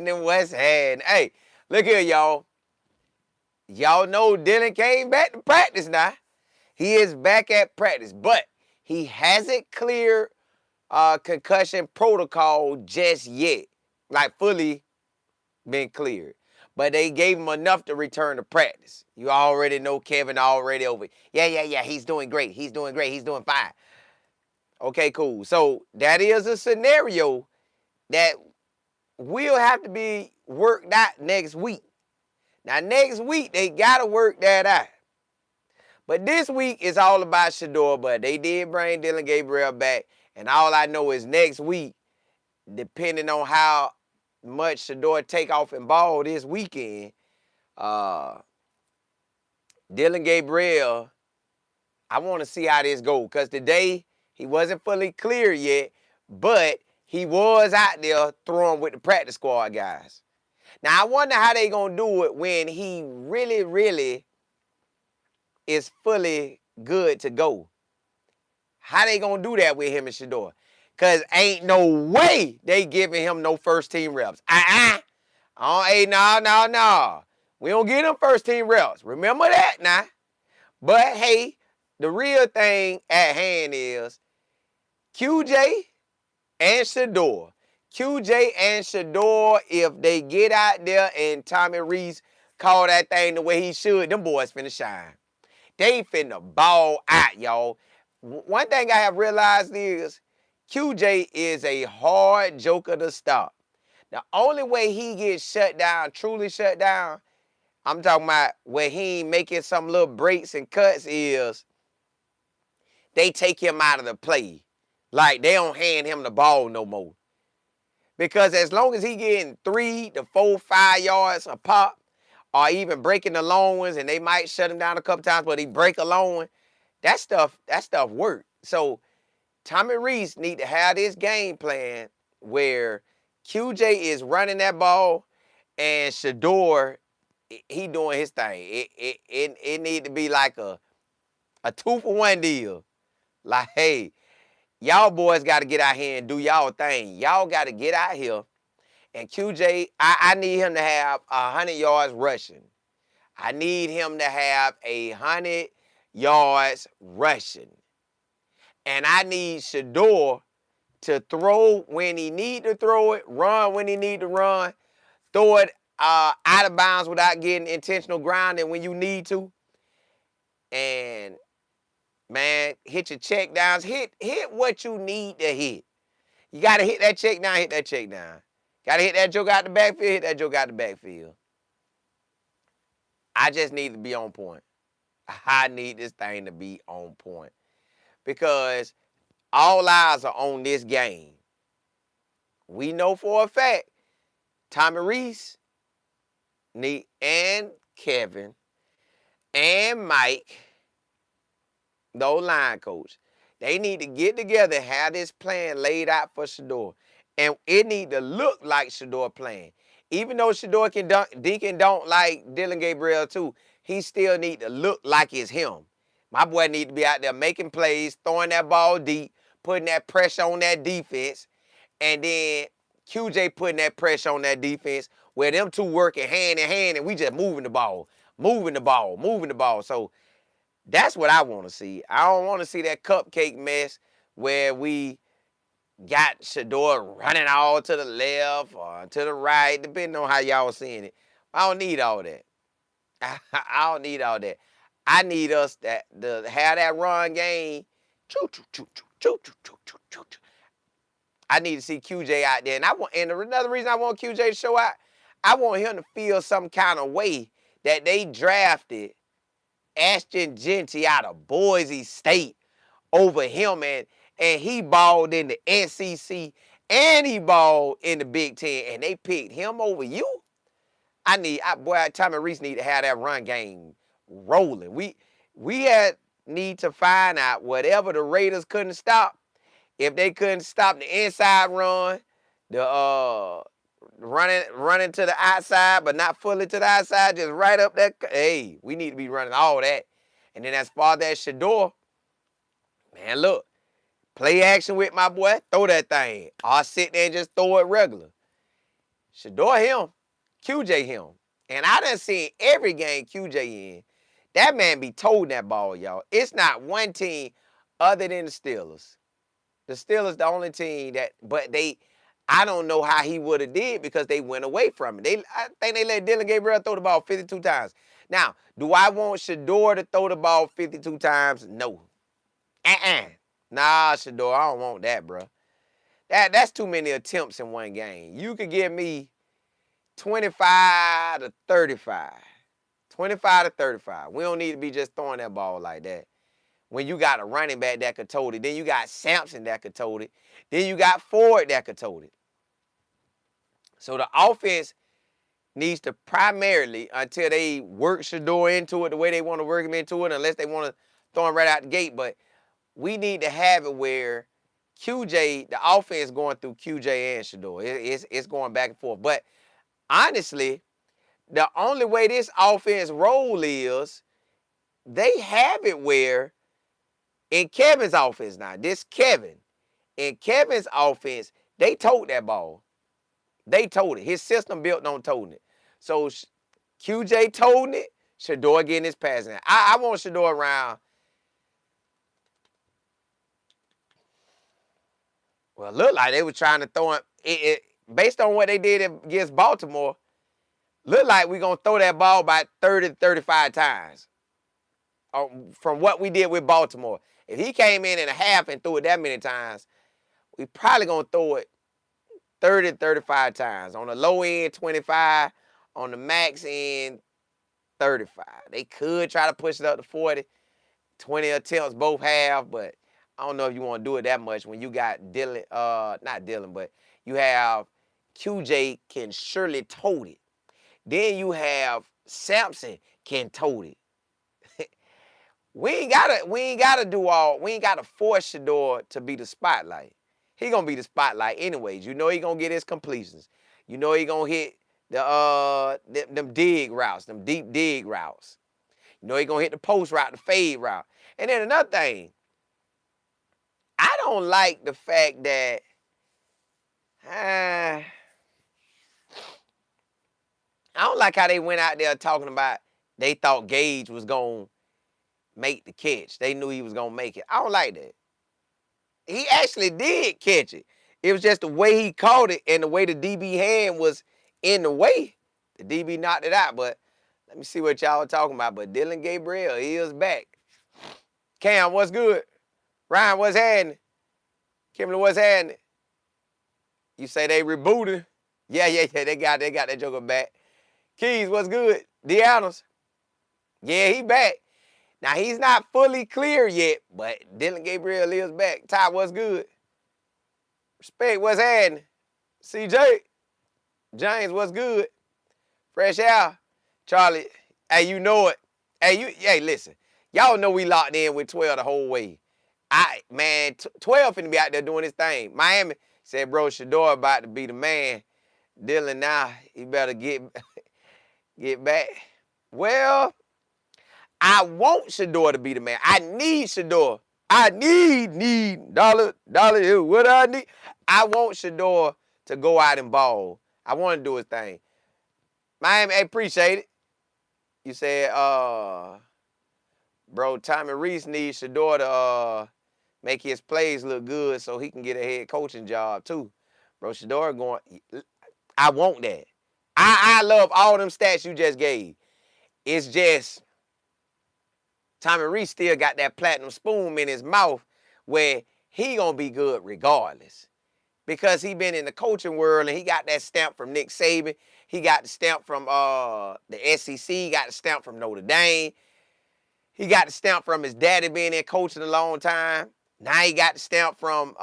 in West Hand. Hey, look here, y'all. Y'all know Dillion came back to practice now. He is back at practice, but he hasn't cleared concussion protocol just yet. Like fully been cleared. But they gave him enough to return to practice. You already know Kevin already over. Yeah. He's doing great. He's doing great. He's doing fine. Okay, cool. So that is a scenario that will have to be worked out next week. Now, next week, they got to work that out. But this week is all about Shedeur, but they did bring Dillion Gabriel back. And all I know is next week, depending on how much Shedeur take off and ball this weekend, Dillion Gabriel, I want to see how this goes. Because today, he wasn't fully clear yet, but he was out there throwing with the practice squad guys. Now, I wonder how they going to do it when he really is fully good to go. How they going to do that with him and Shador? Because ain't no way they giving him no first-team reps. Oh, hey, no. We don't give him first-team reps. Remember that now. But, hey, the real thing at hand is QJ and Shador. QJ and Shador, if they get out there and Tommy Reese call that thing the way he should, them boys finna shine. They finna ball out, y'all. One thing I have realized is QJ is a hard joker to stop. The only way he gets shut down, truly shut down, I'm talking about where he ain't making some little breaks and cuts is they take him out of the play. Like they don't hand him the ball no more. Because as long as he getting 3 to 4, 5 yards a pop, or even breaking the long ones, and they might shut him down a couple times, but he break a long one, that stuff work. So Tommy Reese need to have this game plan where QJ is running that ball and Shador, he doing his thing. It need to be like a 2-for-1 deal. Like, hey, y'all boys got to get out here and do y'all thing. Y'all got to get out here. And QJ, I need him to have 100 yards rushing. I need him to have 100 yards rushing. And I need Shador to throw when he need to throw it, run when he need to run, throw it out of bounds without getting intentional grounding when you need to. And, man, hit your check downs. Hit what you need to hit. You got to hit that check down, hit that check down. Got to hit that joke out the backfield, hit that joke out the backfield. I just need to be on point. I need this thing to be on point. Because all eyes are on this game. We know for a fact Tommy Reese and Kevin and Mike, the O-line coach, they need to get together and have this plan laid out for Shedeur. And it need to look like Shedeur playing. Even though Shedeur can Deacon don't like Dillion Gabriel too, he still need to look like it's him. My boy need to be out there making plays, throwing that ball deep, putting that pressure on that defense, and then QJ putting that pressure on that defense where them two working hand in hand and we just moving the ball. So that's what I want to see. I don't want to see that cupcake mess where we got Shedeur running all to the left or to the right, depending on how y'all seeing it. I don't need all that. I don't need all that. I need us to have that run game. I need to see QJ out there. And another reason I want QJ to show out, I want him to feel some kind of way that they drafted Ashton Genty out of Boise State over him, and he balled in the SEC and he balled in the Big Ten, and they picked him over you. Tommy Reese need to have that run game rolling. We need to find out whatever the Raiders couldn't stop. If they couldn't stop the inside run, the running to the outside, but not fully to the outside, just right up that. Hey, we need to be running all that. And then as far as Shedeur, man, look, play action with my boy, throw that thing. I'll sit there and just throw it regular. Shedeur him, QJ him. And I done seen every game QJ in. That man be toting that ball, y'all. It's not one team other than the Steelers. The Steelers the only team that, but I don't know how he would have did because they went away from it. I think they let Dillion Gabriel throw the ball 52 times. Now, do I want Shador to throw the ball 52 times? No. Nah, Shador, I don't want that, bro. That's too many attempts in one game. You could give me 25 to 35. 25 to 35. We don't need to be just throwing that ball like that. When you got a running back that could tote it, then you got Sampson that could tote it, then you got Ford that could tote it. So the offense needs to primarily, until they work Shedeur into it the way they want to work him into it, unless they want to throw him right out the gate, but we need to have it where QJ, the offense going through QJ and Shedeur. It's going back and forth. But honestly, the only way this offense roll is they have it where in Kevin's offense now, in Kevin's offense, they tote that ball. They tote it. His system built on toting it. So QJ toting it, Shedeur getting his passing. I want Shedeur around. Well, it looked like they were trying to throw him. Based on what they did against Baltimore, looked like we're going to throw that ball about 30 to 35 times from what we did with Baltimore. If he came in a half and threw it that many times, we probably going to throw it 30 to 35 times. On the low end, 25. On the max end, 35. They could try to push it up to 40. 20 attempts both half, but I don't know if you want to do it that much when you got Dillion, not Dillion, but you have QJ can surely tote it. Then you have Sampson can tote it. we ain't gotta force Shedeur to be the spotlight. He gonna be the spotlight anyways. You know he gonna get his completions. You know he gonna hit them dig routes, them deep dig routes. You know he gonna hit the post route, the fade route. And then another thing, I don't like the fact that I don't like how they went out there talking about they thought Gage was going to make the catch. They knew he was going to make it. I don't like that. He actually did catch it. It was just the way he caught it and the way the DB hand was in the way. The DB knocked it out, but let me see what y'all are talking about. But Dillion Gabriel, he is back. Cam, what's good? Ryan, what's happening? Kimberly, what's happening? You say they rebooted? Yeah, they got that joker back. Keys, what's good? Deanna's. Yeah, he back. Now, he's not fully clear yet, but Dillion Gabriel is back. Ty, what's good? Respect, what's happening? CJ. James, what's good? Fresh out. Charlie, hey, you know it. Hey, listen. Y'all know we locked in with 12 the whole way. 12 finna be out there doing his thing. Miami said, bro, Shedeur about to be the man. Dillion now, he better get back. Well, I want Shedeur to be the man. I need Shedeur. I need dollar, what I need. I want Shedeur to go out and ball. I want to do his thing. Miami, I appreciate it. You said, bro, Tommy Reese needs Shedeur to make his plays look good so he can get a head coaching job too. Bro, Shedeur going, I want that. I love all them stats you just gave. It's just Tommy Reese still got that platinum spoon in his mouth where he gonna be good regardless. Because he been in the coaching world and he got that stamp from Nick Saban. He got the stamp from the SEC. He got the stamp from Notre Dame. He got the stamp from his daddy being there coaching a long time. Now he got the stamp from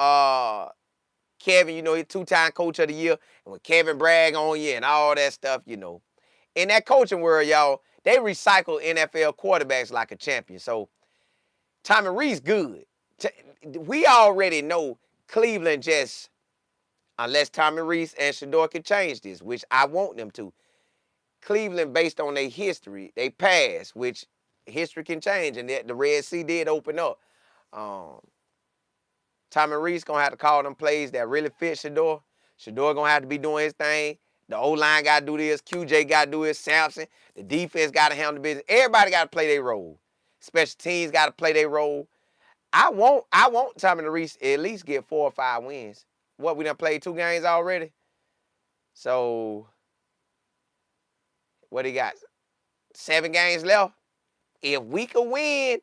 Kevin, you know, he's two-time coach of the year. And when Kevin brag on you and all that stuff, you know. In that coaching world, y'all, they recycle NFL quarterbacks like a champion. So Tommy Reese good. We already know Cleveland just, unless Tommy Reese and Shedeur can change this, which I want them to. Cleveland, based on their history, they past, which history can change, and the Red Sea did open up. Tommy Reese going to have to call them plays that really fit Shedeur. Shedeur going to have to be doing his thing. The O-line got to do this. QJ got to do this. Sampson. The defense got to handle the business. Everybody got to play their role. Special teams got to play their role. I want Tommy Reese at least get 4 or 5 wins. What, we done played 2 games already? So, what he got? 7 games left. If we could win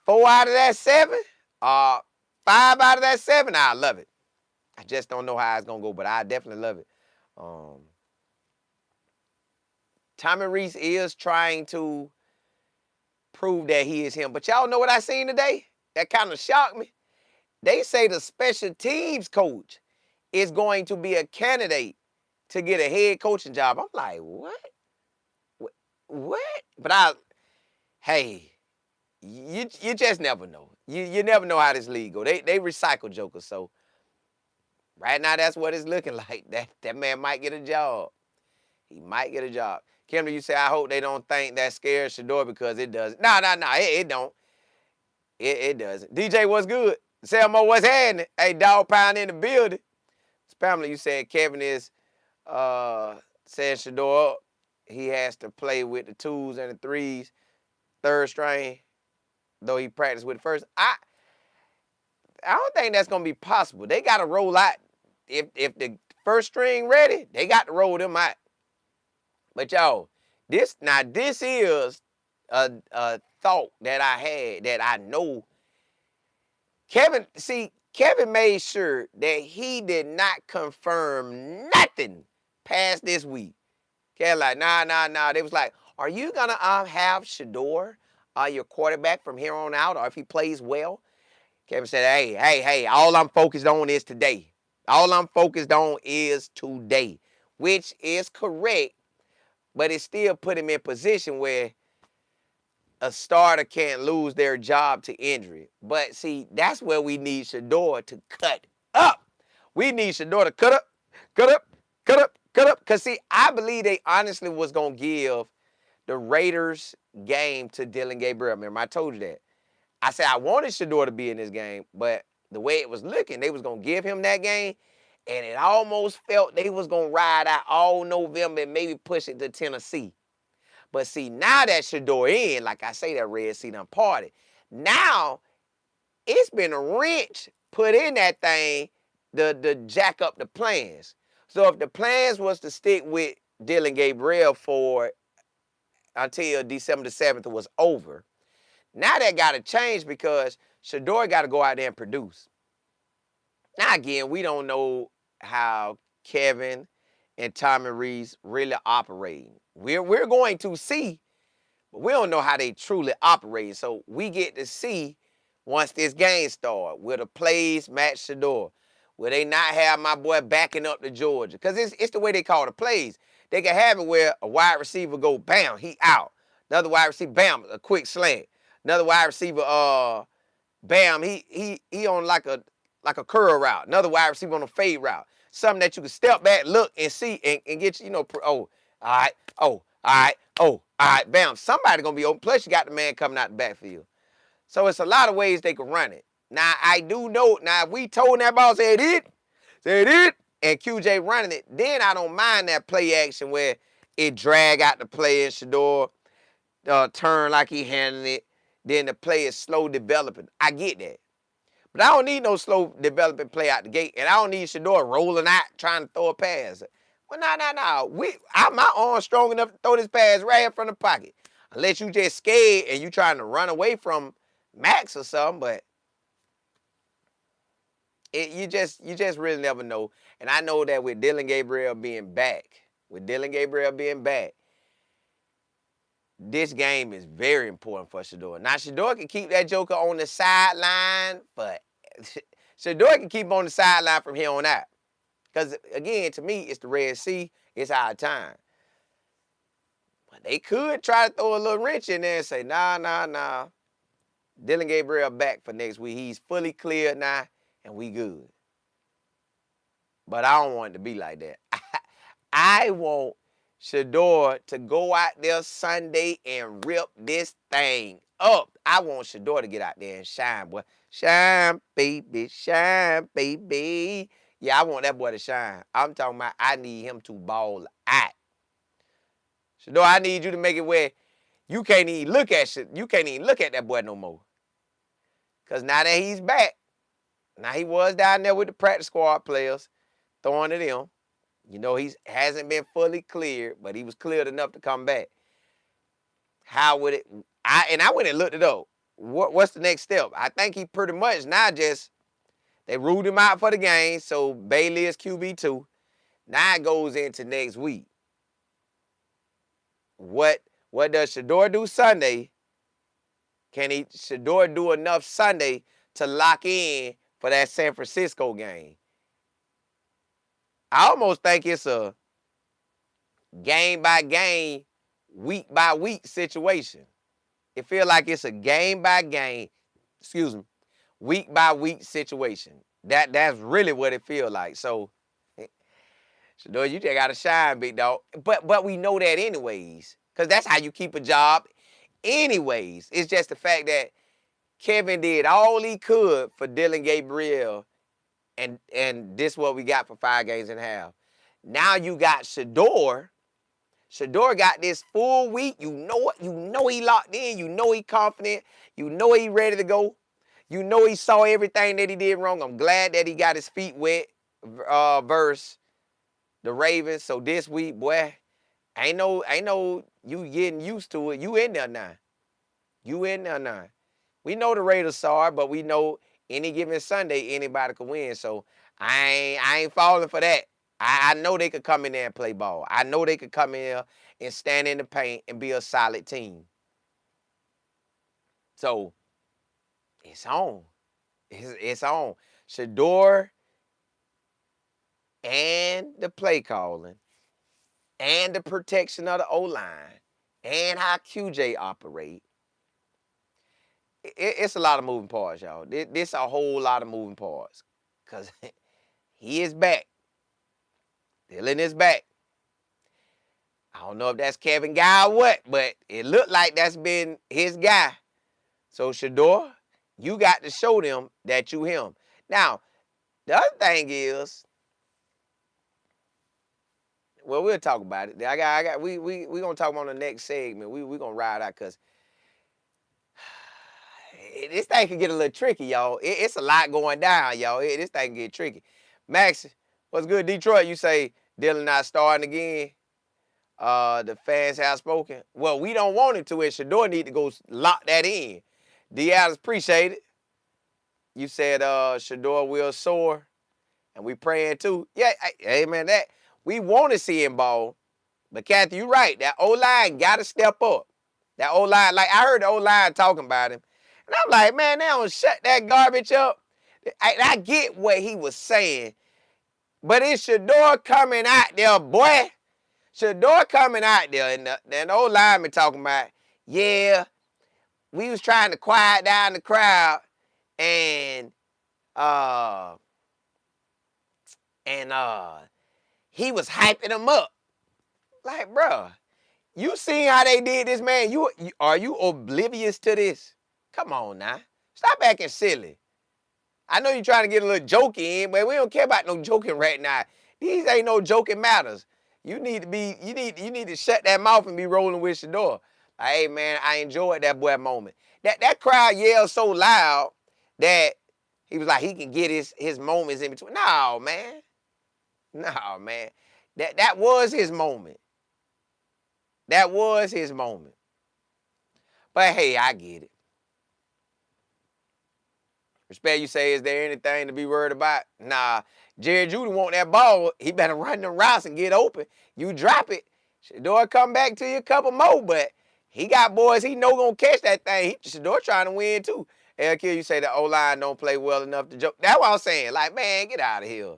4 out of that 7, 5 out of that 7, I love it. I just don't know how it's going to go, but I definitely love it. Tommy Reese is trying to prove that he is him. But y'all know what I seen today? That kind of shocked me. They say the special teams coach is going to be a candidate to get a head coaching job. I'm like, what? What? But hey, you just never know. You never know how this league go. They recycle jokers. So right now, that's what it's looking like. That man might get a job. He might get a job. Kendra, you say, I hope they don't think that scares Shedeur because it doesn't. No, it don't. It doesn't. DJ, what's good? Selmo, what's happening? Hey, Dog Pound in the building. Pamela, you said Kevin is saying Shedeur, he has to play with the 2s and the 3s, 3rd string, though he practiced with the 1st. I don't think that's going to be possible. They got to roll out. If the 1st string ready, they got to roll them out. But y'all, this is a thought that I had that I know. Kevin made sure that he did not confirm nothing past this week. Kevin like, nah. They was like, are you going to have Shedeur, your quarterback from here on out, or if he plays well? Kevin said, hey, all I'm focused on is today. All I'm focused on is today, which is correct, but it still put him in position where a starter can't lose their job to injury. But see, that's where we need Shedeur to cut up. We need Shedeur to cut up. Because see, I believe they honestly was going to give the Raiders game to Dillion Gabriel. Remember, I told you that. I said I wanted Shedeur to be in this game, but the way it was looking, they was going to give him that game, and it almost felt they was going to ride out all November and maybe push it to Tennessee. But see, now that Shedeur in, like I say, that Red Sea done party. Now, it's been a wrench put in that thing to jack up the plans. So if the plans was to stick with Dillion Gabriel for until December the 7th was over, now that got to change because Shedeur got to go out there and produce. Now, again, we don't know how Kevin and Tommy Reese really operating. We're going to see, but we don't know how they truly operate. So we get to see once this game starts. Will the plays match Shedeur? Will they not have my boy backing up to Georgia? Because it's the way they call the plays. They can have it where a wide receiver go, bam, he out. Another wide receiver, bam, a quick slant. Another wide receiver, bam, he on like a curl route. Another wide receiver on a fade route. Something that you can step back, look, and see, and get you, all right, bam. Somebody going to be open. Plus, you got the man coming out the backfield. So it's a lot of ways they can run it. Now, I do know, if we told that ball, said it, and QJ running it, then I don't mind that play action where it drag out the play and Shedeur turn like he handling it. Then the play is slow developing. I get that. But I don't need no slow developing play out the gate. And I don't need Shedeur rolling out trying to throw a pass. Well, no. My arm's strong enough to throw this pass right in front of the pocket. Unless you just scared and you trying to run away from Max or something. But you just really never know. And I know that with Dillion Gabriel being back, this game is very important for Shedeur. Now, Shedeur can keep that joker on the sideline, but Shedeur can keep him on the sideline from here on out. Because, again, to me, it's the Red Sea. It's our time. But they could try to throw a little wrench in there and say, nah. Dillion Gabriel back for next week. He's fully cleared now, and we good. But I don't want it to be like that. I want Shedeur to go out there Sunday and rip this thing up. I want Shedeur to get out there and shine, boy. Shine, baby, shine, baby. Yeah, I want that boy to shine. I'm talking about I need him to ball out. Shador, I need you to make it where you can't even look at shit. You can't even look at that boy no more. Cause now that he's back, now he was down there with the practice squad players, throwing at him. You know, he hasn't been fully cleared, but he was cleared enough to come back. How would it? I went and looked it up. What's the next step? I think he pretty much now just they ruled him out for the game, so Bailey is QB2. Now it goes into next week. What does Shedeur do Sunday? Can Shedeur do enough Sunday to lock in for that San Francisco game? I almost think it's a game by game, week by week situation. It feels like it's a game by game, week by week situation. That's really what it feels like. So, Shedeur, you just gotta shine, big dog. But we know that anyways, because that's how you keep a job. Anyways, it's just the fact that Kevin did all he could for Dillion Gabriel, and this is what we got for 5 games and a half. Now you got Shedeur. Shedeur got this full week. You know he locked in. You know he confident. You know he ready to go. You know he saw everything that he did wrong. I'm glad that he got his feet wet versus the Ravens. So this week, boy, ain't no you getting used to it. You in there now. You in there now. We know the Raiders sorry, but we know any given Sunday anybody could win. So I ain't falling for that. I know they could come in there and play ball. I know they could come in there and stand in the paint and be a solid team. So it's on. It's on. Shedeur and the play calling and the protection of the O-line and how QJ operate. It's a lot of moving parts, y'all. This a whole lot of moving parts. Because he is back. Dillion is back. I don't know if that's Kevin guy or what, but it looked like that's been his guy. So, Shedeur, you got to show them that you him. Now, the other thing is, well, we'll talk about it. We gonna talk about the next segment. We gonna ride out because this thing can get a little tricky, y'all. It's a lot going down, y'all. This thing can get tricky. Max, what's good, Detroit? You say Dillion not starting again. The fans have spoken. Well, we don't want him to, and Shedeur need to go lock that in. Diaz, appreciate it. You said Shedeur will soar, and we praying too. Yeah, hey man, that we want to see him ball. But Kathy, you right. That O-line got to step up. That O-line, like I heard the O-line talking about him. And I'm like, man, they don't shut that garbage up. I get what he was saying. But it's Shedeur coming out there, boy. Shedeur coming out there, and the old lineman talking about, yeah, we was trying to quiet down the crowd, and he was hyping them up. Like, bruh, you seen how they did this, man? Are you oblivious to this? Come on now, stop acting silly. I know you're trying to get a little joking in, but we don't care about no joking right now. These ain't no joking matters. You need to shut that mouth and be rolling with Shedeur. Like, hey man, I enjoyed that boy moment. That crowd yelled so loud that he was like he can get his moments in between. No, man. No, man. That was his moment. That was his moment. But hey, I get it. Respect, you say, is there anything to be worried about? Nah, Jerry Jeudy want that ball. He better run them routes and get open. You drop it, Shedeur come back to you a couple more, but he got boys he know gonna catch that thing. Shedeur trying to win too. LQ, you say the O-line don't play well enough to joke. That's what I'm saying. Like, man, get out of here.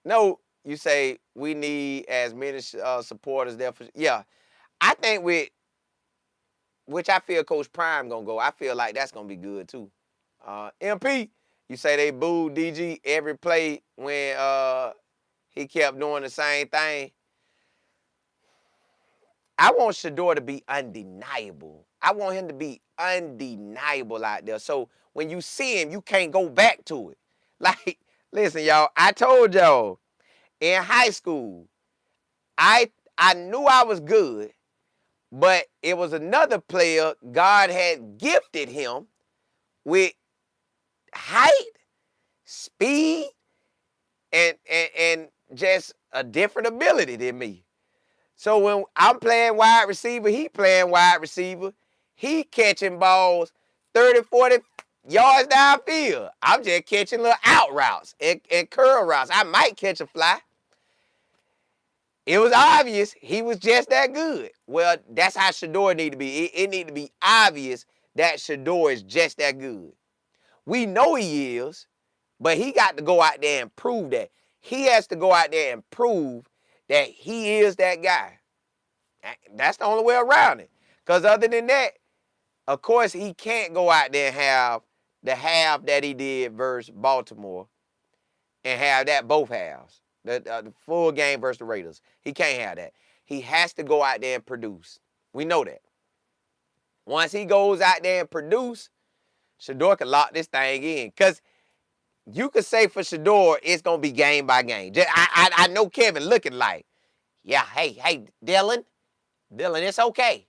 No, you say we need as many supporters there. Yeah, I think which I feel Coach Prime gonna go. I feel like that's gonna be good too. MP, you say they booed DG every play when he kept doing the same thing. I want Shedeur to be undeniable. I want him to be undeniable out there. So when you see him, you can't go back to it. Listen, y'all, I told y'all in high school, I knew I was good, but it was another player God had gifted him with height, speed, and just a different ability than me. So when I'm playing wide receiver, he playing wide receiver, he catching balls 30, 40 yards downfield. I'm just catching little out routes and curl routes. I might catch a fly. It was obvious he was just that good. Well, that's how Shedeur need to be. It need to be obvious that Shedeur is just that good. We know he is, but he got to go out there and prove that. He has to go out there and prove that he is that guy. That's the only way around it. Because other than that, of course, he can't go out there and have the half that he did versus Baltimore and have that both halves. The full game versus the Raiders. He can't have that. He has to go out there and produce. We know that. Once he goes out there and produce, Shedeur can lock this thing in. Because you could say for Shedeur, it's going to be game by game. I know Kevin looking like, yeah, hey, Dillion, it's okay.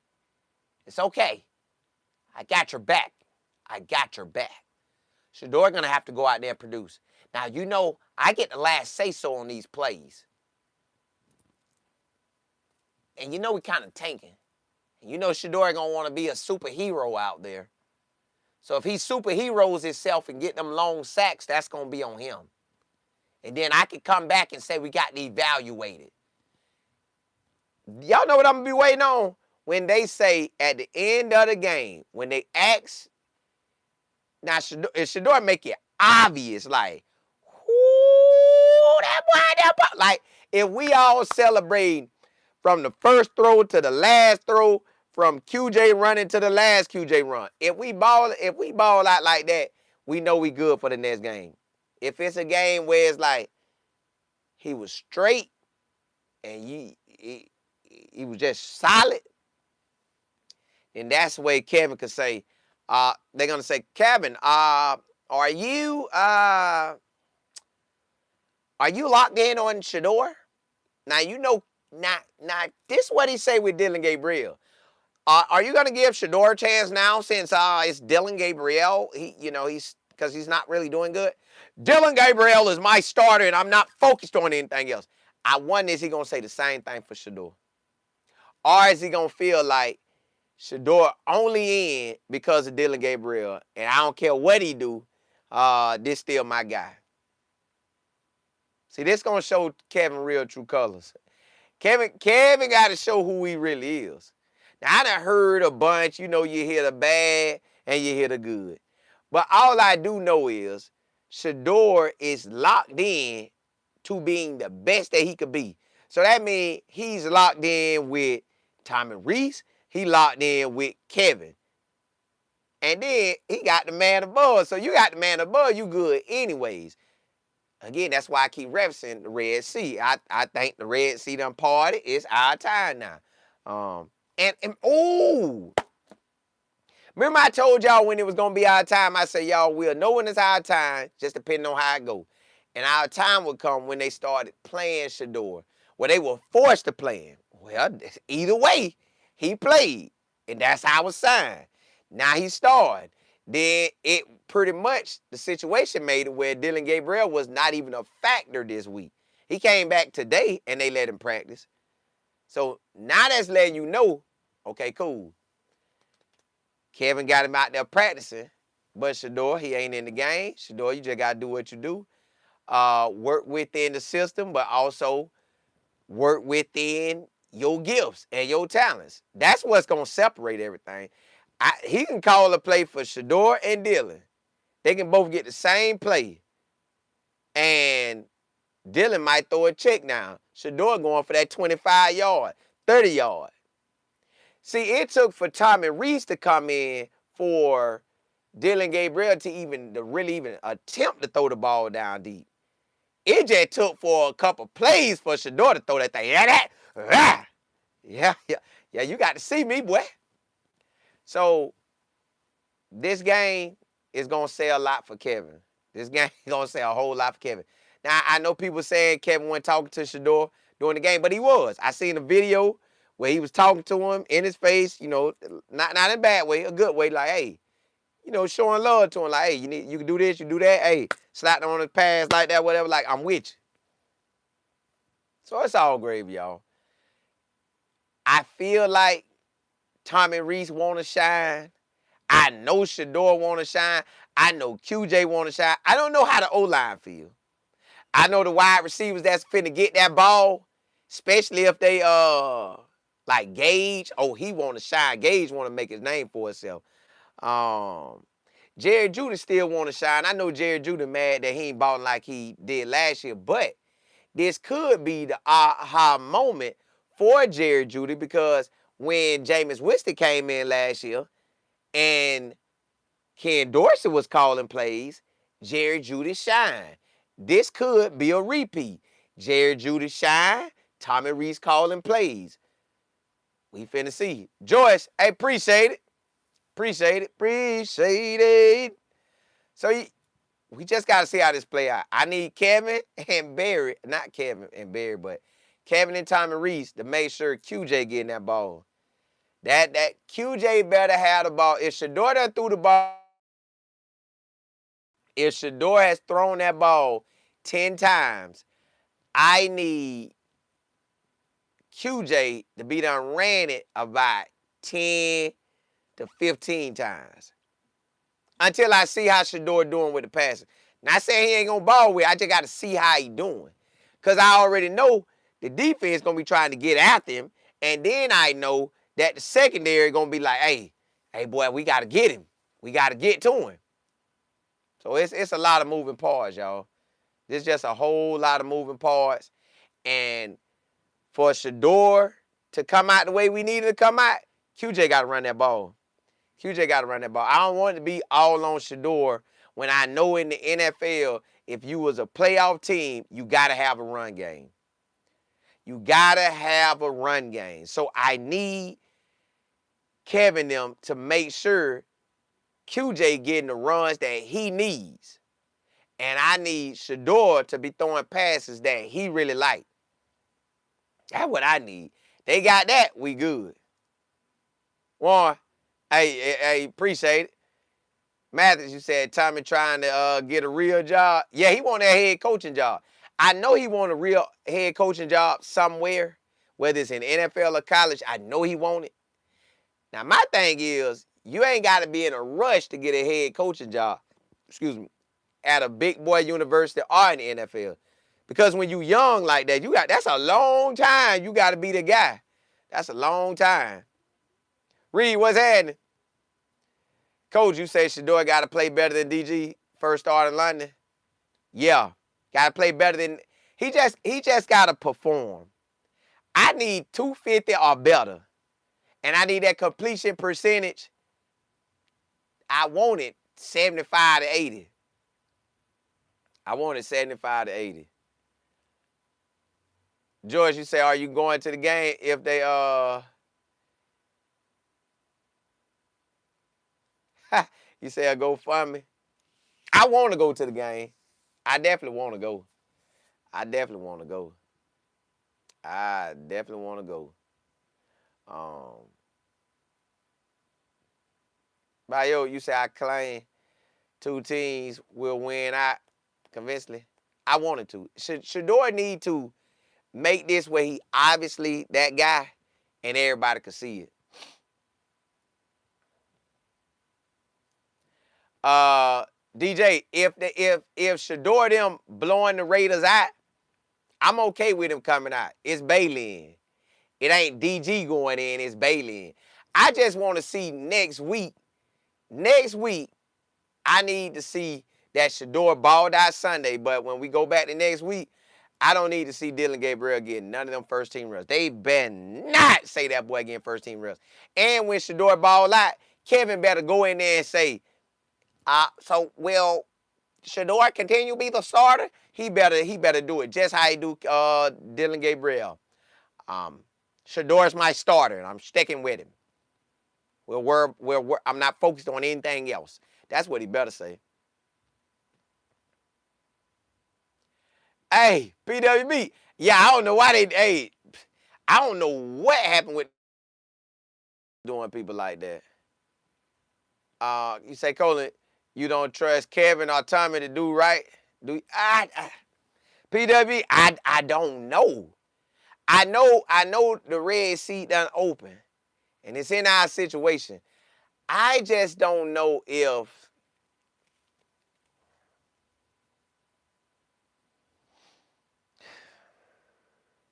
It's okay. I got your back. I got your back. Shedeur going to have to go out there and produce. Now, you know, I get the last say-so on these plays. And you know we kind of tanking. And you know Shedeur going to want to be a superhero out there. So if he superheroes himself and get them long sacks, that's going to be on him. And then I could come back and say we got to evaluate it. Y'all know what I'm going to be waiting on? When they say at the end of the game, when they ask, now Shedeur make it obvious, like, that boy. Like, if we all celebrate from the first throw to the last throw, from QJ running to the last QJ run, if we ball out like that, we know we good for the next game. If it's a game where it's like he was straight and he was just solid, then that's the way Kevin could say, they're gonna say, Kevin, are you locked in on Shedeur? Now you know, now this is what he say with Dillion Gabriel. Are you gonna give Shedeur a chance now since it's Dillion Gabriel? Because he's not really doing good. Dillion Gabriel is my starter, and I'm not focused on anything else. I wonder, is he gonna say the same thing for Shedeur, or is he gonna feel like Shedeur only in because of Dillion Gabriel, and I don't care what he do, this still my guy. See, this gonna show Kevin real true colors. Kevin got to show who he really is. Now, I done heard a bunch, you hear the bad and you hear the good. But all I do know is Shedeur is locked in to being the best that he could be. So that means he's locked in with Tommy Reese. He locked in with Kevin. And then he got the man above. So you got the man above, you good anyways. Again, that's why I keep referencing the Red Sea. I think the Red Sea done parted. It's our time now. Remember I told y'all when it was going to be our time, I said, y'all, we'll know when it's our time, just depending on how it go. And our time would come when they started playing Shedeur, where they were forced to play him. Well, either way, he played, and that's how it was signed. Now he started. Then it pretty much, the situation made it where Dillion Gabriel was not even a factor this week. He came back today, and they let him practice. So now that's letting you know, okay, cool. Kevin got him out there practicing, but Shedeur, he ain't in the game. Shedeur, you just got to do what you do. Work within the system, but also work within your gifts and your talents. That's what's going to separate everything. He can call a play for Shedeur and Dillion. They can both get the same play. And Dillion might throw a check down. Shedeur going for that 25-yard, 30-yard. See, it took for Tommy Reese to come in for Dillion Gabriel to really even attempt to throw the ball down deep. It just took for a couple plays for Shedeur to throw that thing. Yeah, you got to see me, boy. So this game is going to say a lot for Kevin. This game gonna say a whole lot for Kevin. Now I know people saying Kevin wasn't talking to Shedeur during the game, but he was. I seen a video where he was talking to him in his face, not in a bad way, a good way, like, hey, showing love to him, like, hey, you can do this, you do that, hey, slapping on his pass like that, whatever, like, I'm with you. So it's all gravy, y'all. I feel like Tommy Reese want to shine. I know Shador want to shine. I know QJ want to shine. I don't know how the O-line feel. I know the wide receivers that's finna get that ball, especially if they like Gage. Oh, he want to shine. Gage want to make his name for himself. Jared Judy still want to shine. I know Jared Judy mad that he ain't balling like he did last year, but this could be the aha moment for Jared Judy because when Jameis Winston came in last year and Ken Dorsey was calling plays, Jared Judy shine. This could be a repeat. Jared Judy shine, Tommy Reese calling plays. We finna see. Joyce, hey, appreciate it. Appreciate it. Appreciate it. So we just got to see how this play out. I need Kevin and Barry, not Kevin and Barry, but Kevin and Tommy Reese to make sure QJ getting that ball. That QJ better have the ball. If Shedeur done threw the ball, if Shedeur has thrown that ball 10 times, I need QJ to be done ran it about 10 to 15 times. Until I see how Shedeur doing with the passing. Not saying he ain't gonna ball with, I just gotta see how he doing. Cause I already know the defense gonna be trying to get after him. And then I know that the secondary gonna be like, hey boy, we gotta get him. We gotta get to him. So it's a lot of moving parts, y'all. There's just a whole lot of moving parts. And for Shedeur to come out the way we needed to come out, QJ gotta run that ball. QJ got to run that ball. I don't want it to be all on Shedeur when I know in the NFL, if you was a playoff team, you got to have a run game. You got to have a run game. So I need Kevin them to make sure QJ getting the runs that he needs. And I need Shedeur to be throwing passes that he really like. That's what I need. They got that, we good. Warren, hey, appreciate it. Mathis, you said Tommy trying to get a real job. Yeah, he want that head coaching job. I know he want a real head coaching job somewhere, whether it's in NFL or college. I know he want it. Now, my thing is, you ain't got to be in a rush to get a head coaching job, at a big boy university or in the NFL. Because when you young like that, that's a long time you got to be the guy. That's a long time. Reed, what's happening? Coach, you say Shedeur got to play better than DG first start in London? Yeah, got to play better than he just got to perform. I need 250 or better, and I need that completion percentage. I want it 75 to 80. I want it 75 to 80. George, you say, are you going to the game if they you say a GoFundMe? I want to go to the game. I definitely want to go. I definitely want to go. Bayo, you say I claim 2 teams will win out convincingly. I wanted to. Shedeur need to make this where he obviously that guy and everybody could see it. DJ, if Shedeur them blowing the Raiders out, I'm okay with him coming out. It's Bailey. It ain't DG going in, it's Bailey. I just want to see next week, I need to see that Shedeur balled out Sunday, but when we go back to next week, I don't need to see Dillion Gabriel getting none of them first-team reps. They better not say that boy getting first-team reps. And when Shedeur ball out, Kevin better go in there and say, so will Shedeur continue to be the starter? He better do it just how he do Dillion Gabriel. Shedeur's my starter, and I'm sticking with him. I'm not focused on anything else. That's what he better say. Hey, PWB. Yeah, I don't know why they. Hey, I don't know what happened with doing people like that. You say, Colin, you don't trust Kevin or Tommy to do right? PW, I don't know. I know the red seat done open, and it's in our situation. I just don't know if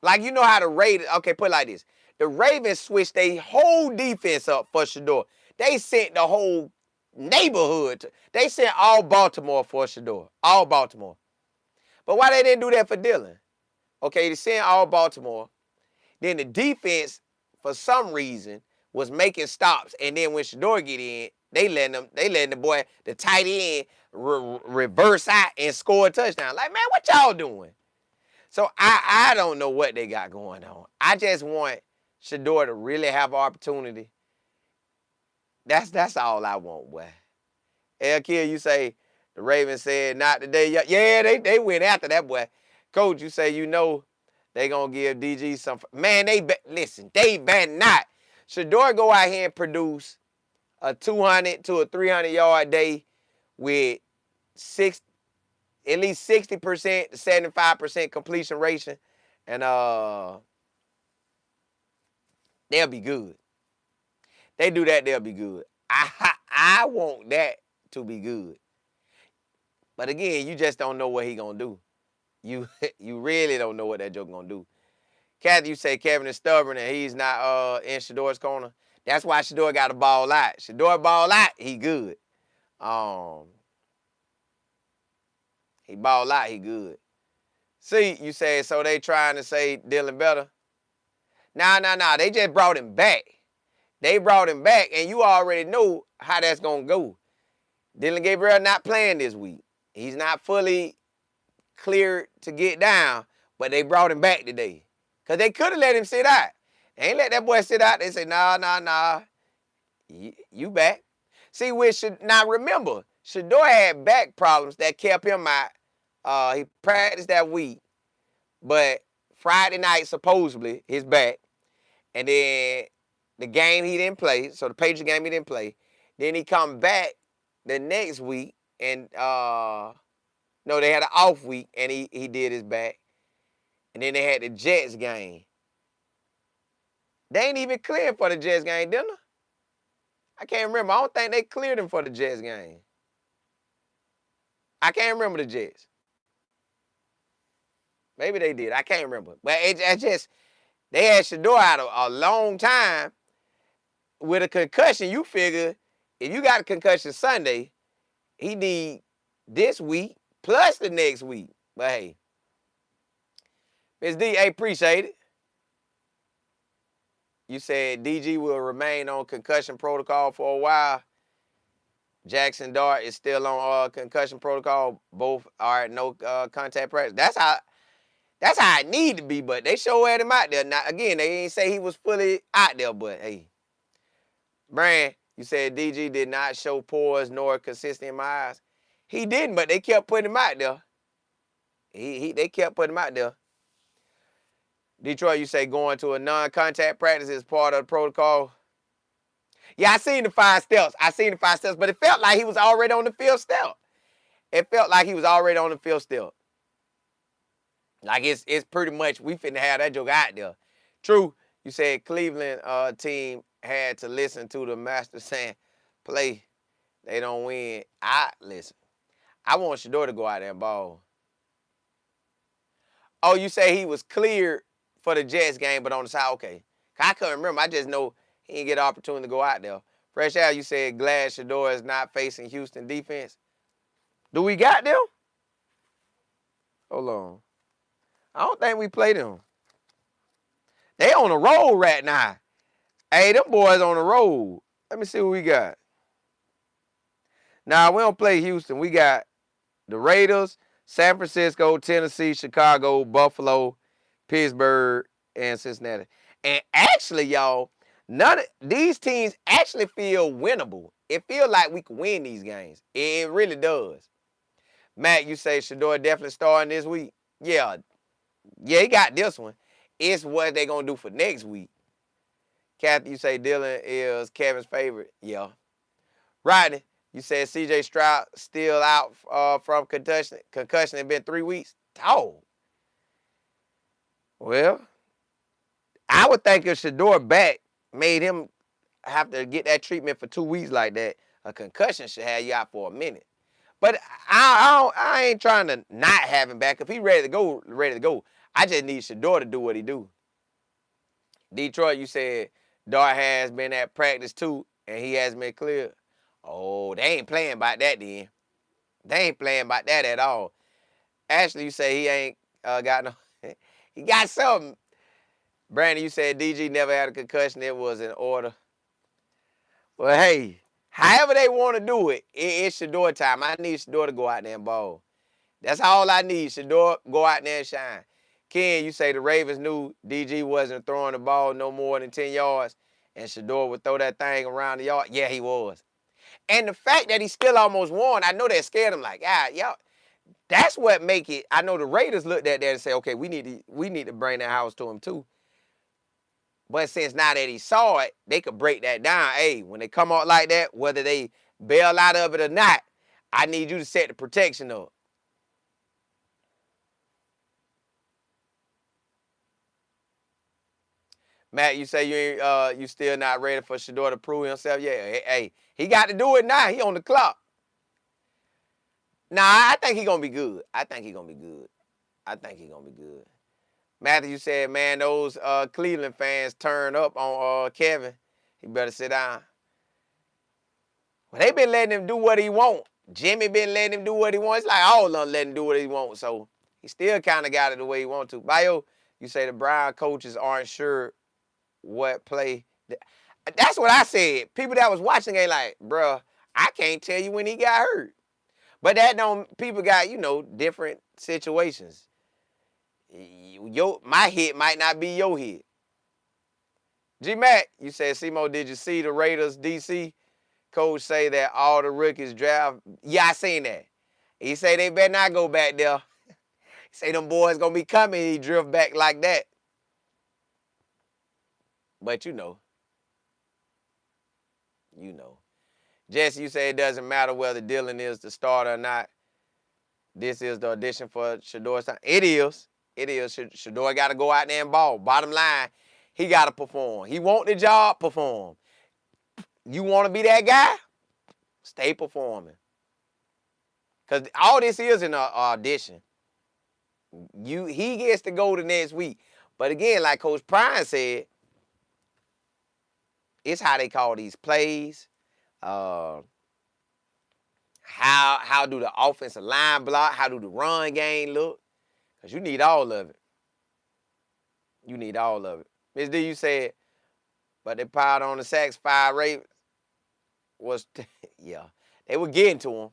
like you know how the Ravens. Okay, put it like this: the Ravens switched their whole defense up for Shador. They sent the whole neighborhood. They sent all Baltimore for Shador. All Baltimore. But why they didn't do that for Dillion? Okay, they sent all Baltimore. Then the defense, for some reason, was making stops. And then when Shedeur get in, they letting the boy, the tight end, reverse out and score a touchdown. Like, man, what y'all doing? So I don't know what they got going on. I just want Shedeur to really have opportunity. That's all I want, boy. Kill, you say the Ravens said not today. Yeah, they went after that boy. Coach, you say you know they gonna give DG some. Man, listen. They better not. Shador go out here and produce a 200 to a 300-yard day with at least 60% to 75% completion ratio, and they'll be good. They do that, they'll be good. I want that to be good. But again, you just don't know what he gonna do. You really don't know what that joke gonna do. Kathy, you say Kevin is stubborn and he's not in Shador's corner. That's why Shedeur got to ball out. Shedeur ball out, he good. He ball out, he good. See, you say, so they trying to say Dillion better? Nah. They just brought him back. They brought him back, and you already know how that's going to go. Dillion Gabriel not playing this week. He's not fully cleared to get down, but they brought him back today. Because they could have let him sit out. They ain't let that boy sit out. They say, nah. You back. See, now remember, Shedeur had back problems that kept him out. He practiced that week, but Friday night, supposedly, his back. And then the game he didn't play, so the Patriot game he didn't play. Then he come back the next week, and no, they had an off week, and he did his back. And then they had the Jets game. They ain't even cleared for the Jets game, didn't they? I can't remember. I don't think they cleared him for the Jets game. I can't remember the Jets. Maybe they did. I can't remember. But it just, they had Shedeur out a long time with a concussion. You figure if you got a concussion Sunday, he need this week plus the next week. But hey, Ms. D, I appreciate it. You said DG will remain on concussion protocol for a while. Jackson Dart is still on concussion protocol. Both are no contact practice. That's how it need to be, but they sure had him out there. Now, again, they ain't say he was fully out there, but hey. Brand, you said DG did not show poise nor consistency in my eyes. He didn't, but they kept putting him out there. They kept putting him out there. Detroit, you say going to a non-contact practice is part of the protocol. Yeah, I seen the 5 steps. But it felt like he was already on the 5th step. Like it's pretty much we finna have that joke out there. True, you said Cleveland team had to listen to the master saying, play, they don't win. Listen. I want Shador to go out there and ball. Oh, you say he was cleared for the Jets game, but on the side, okay. I couldn't remember. I just know he didn't get an opportunity to go out there. Fresh out, you said glad Shedeur is not facing Houston defense. Do we got them? Hold on. I don't think we played them. They on the road right now. Hey, them boys on the road. Let me see what we got. Now, we don't play Houston. We got the Raiders, San Francisco, Tennessee, Chicago, Buffalo, Pittsburgh, and Cincinnati. And actually, y'all, none of these teams actually feel winnable. It feels like we can win these games. It really does. Matt, you say Shedeur definitely starting this week? Yeah, he got this one. It's what they gonna do for next week. Kathy, you say Dillion is Kevin's favorite. Yeah. Rodney, you said C.J. Stroud still out from concussion. Concussion had been 3 weeks. Oh. Well, I would think if Shedeur back made him have to get that treatment for 2 weeks like that, a concussion should have you out for a minute. But I ain't trying to not have him back. If he ready to go, ready to go. I just need Shedeur to do what he do. Detroit, you said Dart has been at practice too, and he has been cleared. Oh, they ain't playing about that then. They ain't playing about that at all. Ashley, you say he ain't got no. He got something. Brandon, you said DG never had a concussion. It was in order. Well, hey, however they want to do it, it's Shedeur time. I need Shedeur to go out there and ball. That's all I need. Shedeur, go out there and shine. Ken, you say the Ravens knew DG wasn't throwing the ball no more than 10 yards, and Shedeur would throw that thing around the yard. Yeah, he was. And the fact that he still almost won, I know that scared him. Like, y'all, that's what make it. I know the Raiders looked at that and say, okay, we need to bring that house to him too. But since now that he saw it, they could break that down. Hey, when they come out like that, whether they bail out of it or not, I need you to set the protection up. Matt, you say you still not ready for Shador to prove himself? Yeah, hey, he got to do it now. He on the clock. Nah, I think he gonna be good. I think he gonna be good. Matthew said, man, those Cleveland fans turn up on Kevin. He better sit down. Well, they been letting him do what he want. Jimmy been letting him do what he wants. It's like all of them letting him do what he wants. So he still kind of got it the way he wants to. Bio, you say the Brown coaches aren't sure what play. That's what I said. People that was watching ain't like, bruh, I can't tell you when he got hurt. But that don't, people got, different situations. My hit might not be your hit. G-Mac, you said, Simo, did you see the Raiders DC coach say that all the rookies draft? Yeah, I seen that. He say they better not go back there. He say them boys gonna be coming. He drift back like that. But you know. Jesse, you say it doesn't matter whether Dillion is the starter or not. This is the audition for Shador's time. It is. Shedeur got to go out there and ball. Bottom line, he got to perform. He want the job, perform. You want to be that guy? Stay performing. Because all this is an audition. He gets to go the next week. But again, like Coach Prine said, it's how they call these plays. How do the offensive line block? How do the run game look? Because you need all of it. Ms. D, you said, but they piled on the sacks, 5 Ravens was, yeah, they were getting to him.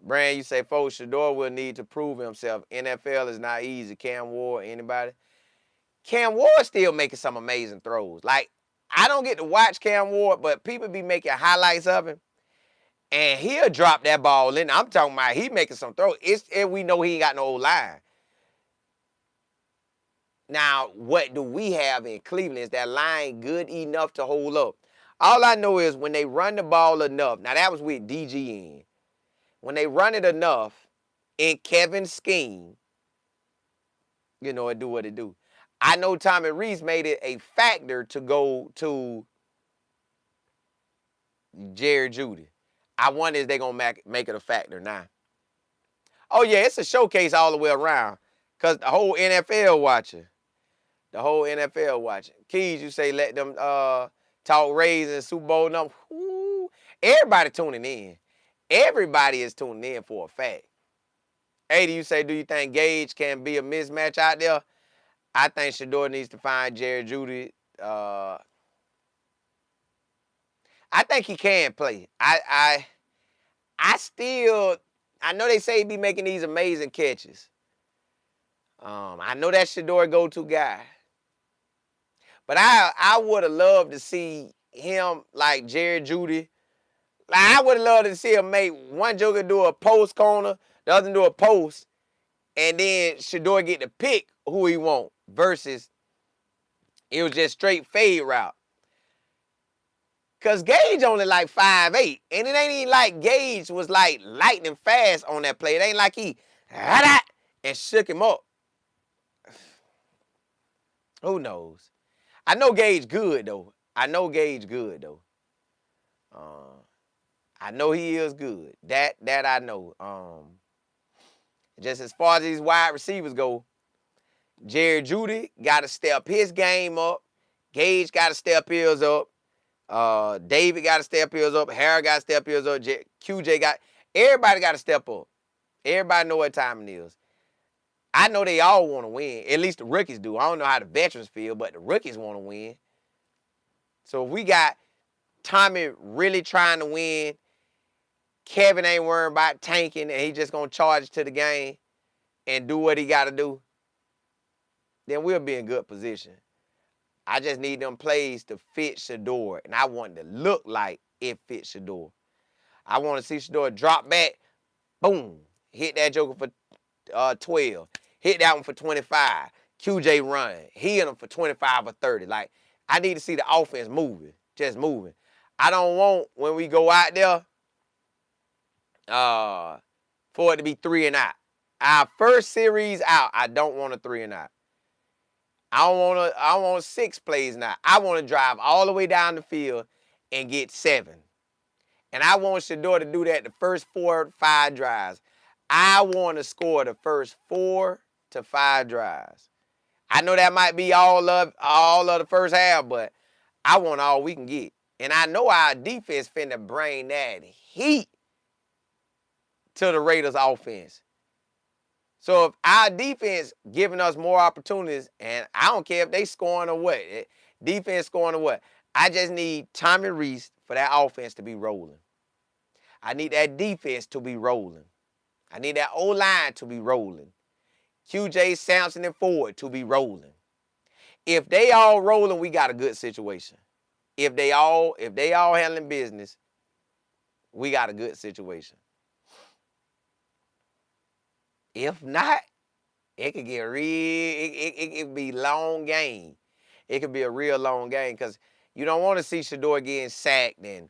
Brand, you say, folks, Shador will need to prove himself. NFL is not easy. Cam Ward, anybody? Cam Ward still making some amazing throws. Like, I don't get to watch Cam Ward, but people be making highlights of him. And he'll drop that ball in. I'm talking about he making some throws. And we know he ain't got no old line. Now, what do we have in Cleveland? Is that line good enough to hold up? All I know is when they run the ball enough. Now, that was with DG in. When they run it enough in Kevin's scheme, it do what it do. I know Tommy Reese made it a factor to go to Jerry Jeudy. I wonder if they're going to make it a factor now. Oh, yeah, it's a showcase all the way around because the whole NFL watching. Keys, you say let them talk Rays and Super Bowl number. Ooh, everybody tuning in. Everybody is tuning in for a fact. 80, you say, do you think Gage can be a mismatch out there? I think Shador needs to find Jerry Jeudy. I think he can play. I know they say he be making these amazing catches. I know that Shedeur go-to guy. But I would have loved to see him like Jerry Jeudy. Like I would have loved to see him make one joker do a post corner, the other do a post, and then Shedeur get to pick who he want versus it was just straight fade route. Because Gage only like 5'8", and it ain't even like Gage was like lightning fast on that play. It ain't like he and shook him up. Who knows? I know Gage good, though. I know Gage good, though. I know he is good. That I know. Just as far as these wide receivers go, Jerry Jeudy got to step his game up. Gage got to step his up. David got to step his up. Harry got to step his up. QJ got. Everybody got to step up. Everybody know what time it is. I know they all want to win. At least the rookies do. I don't know how the veterans feel, but the rookies want to win. So if we got Tommy really trying to win, Kevin ain't worrying about tanking, and he just going to charge to the game and do what he got to do, then we'll be in good position. I just need them plays to fit Shador, and I want it to look like it fits Shador. I want to see Shador drop back, boom, hit that joker for 12, hit that one for 25, QJ run, he hit him for 25 or 30. Like, I need to see the offense moving, just moving. I don't want, when we go out there, for it to be 3 and out. Our first series out, I don't want a 3 and out. I want 6 plays now. I want to drive all the way down the field and get 7. And I want Shedeur to do that the first 4 or 5 drives. I want to score the first 4 to 5 drives. I know that might be all of the first half, but I want all we can get. And I know our defense finna bring that heat to the Raiders offense. So if our defense giving us more opportunities, and I don't care if they scoring or what, defense scoring or what, I just need Tommy Reese for that offense to be rolling. I need that defense to be rolling. I need that O-line to be rolling. QJ, Sampson, and Ford to be rolling. If they all rolling, we got a good situation. If they all handling business, we got a good situation. If not, it could get it could be long game. It could be a real long game because you don't want to see Shedeur getting sacked and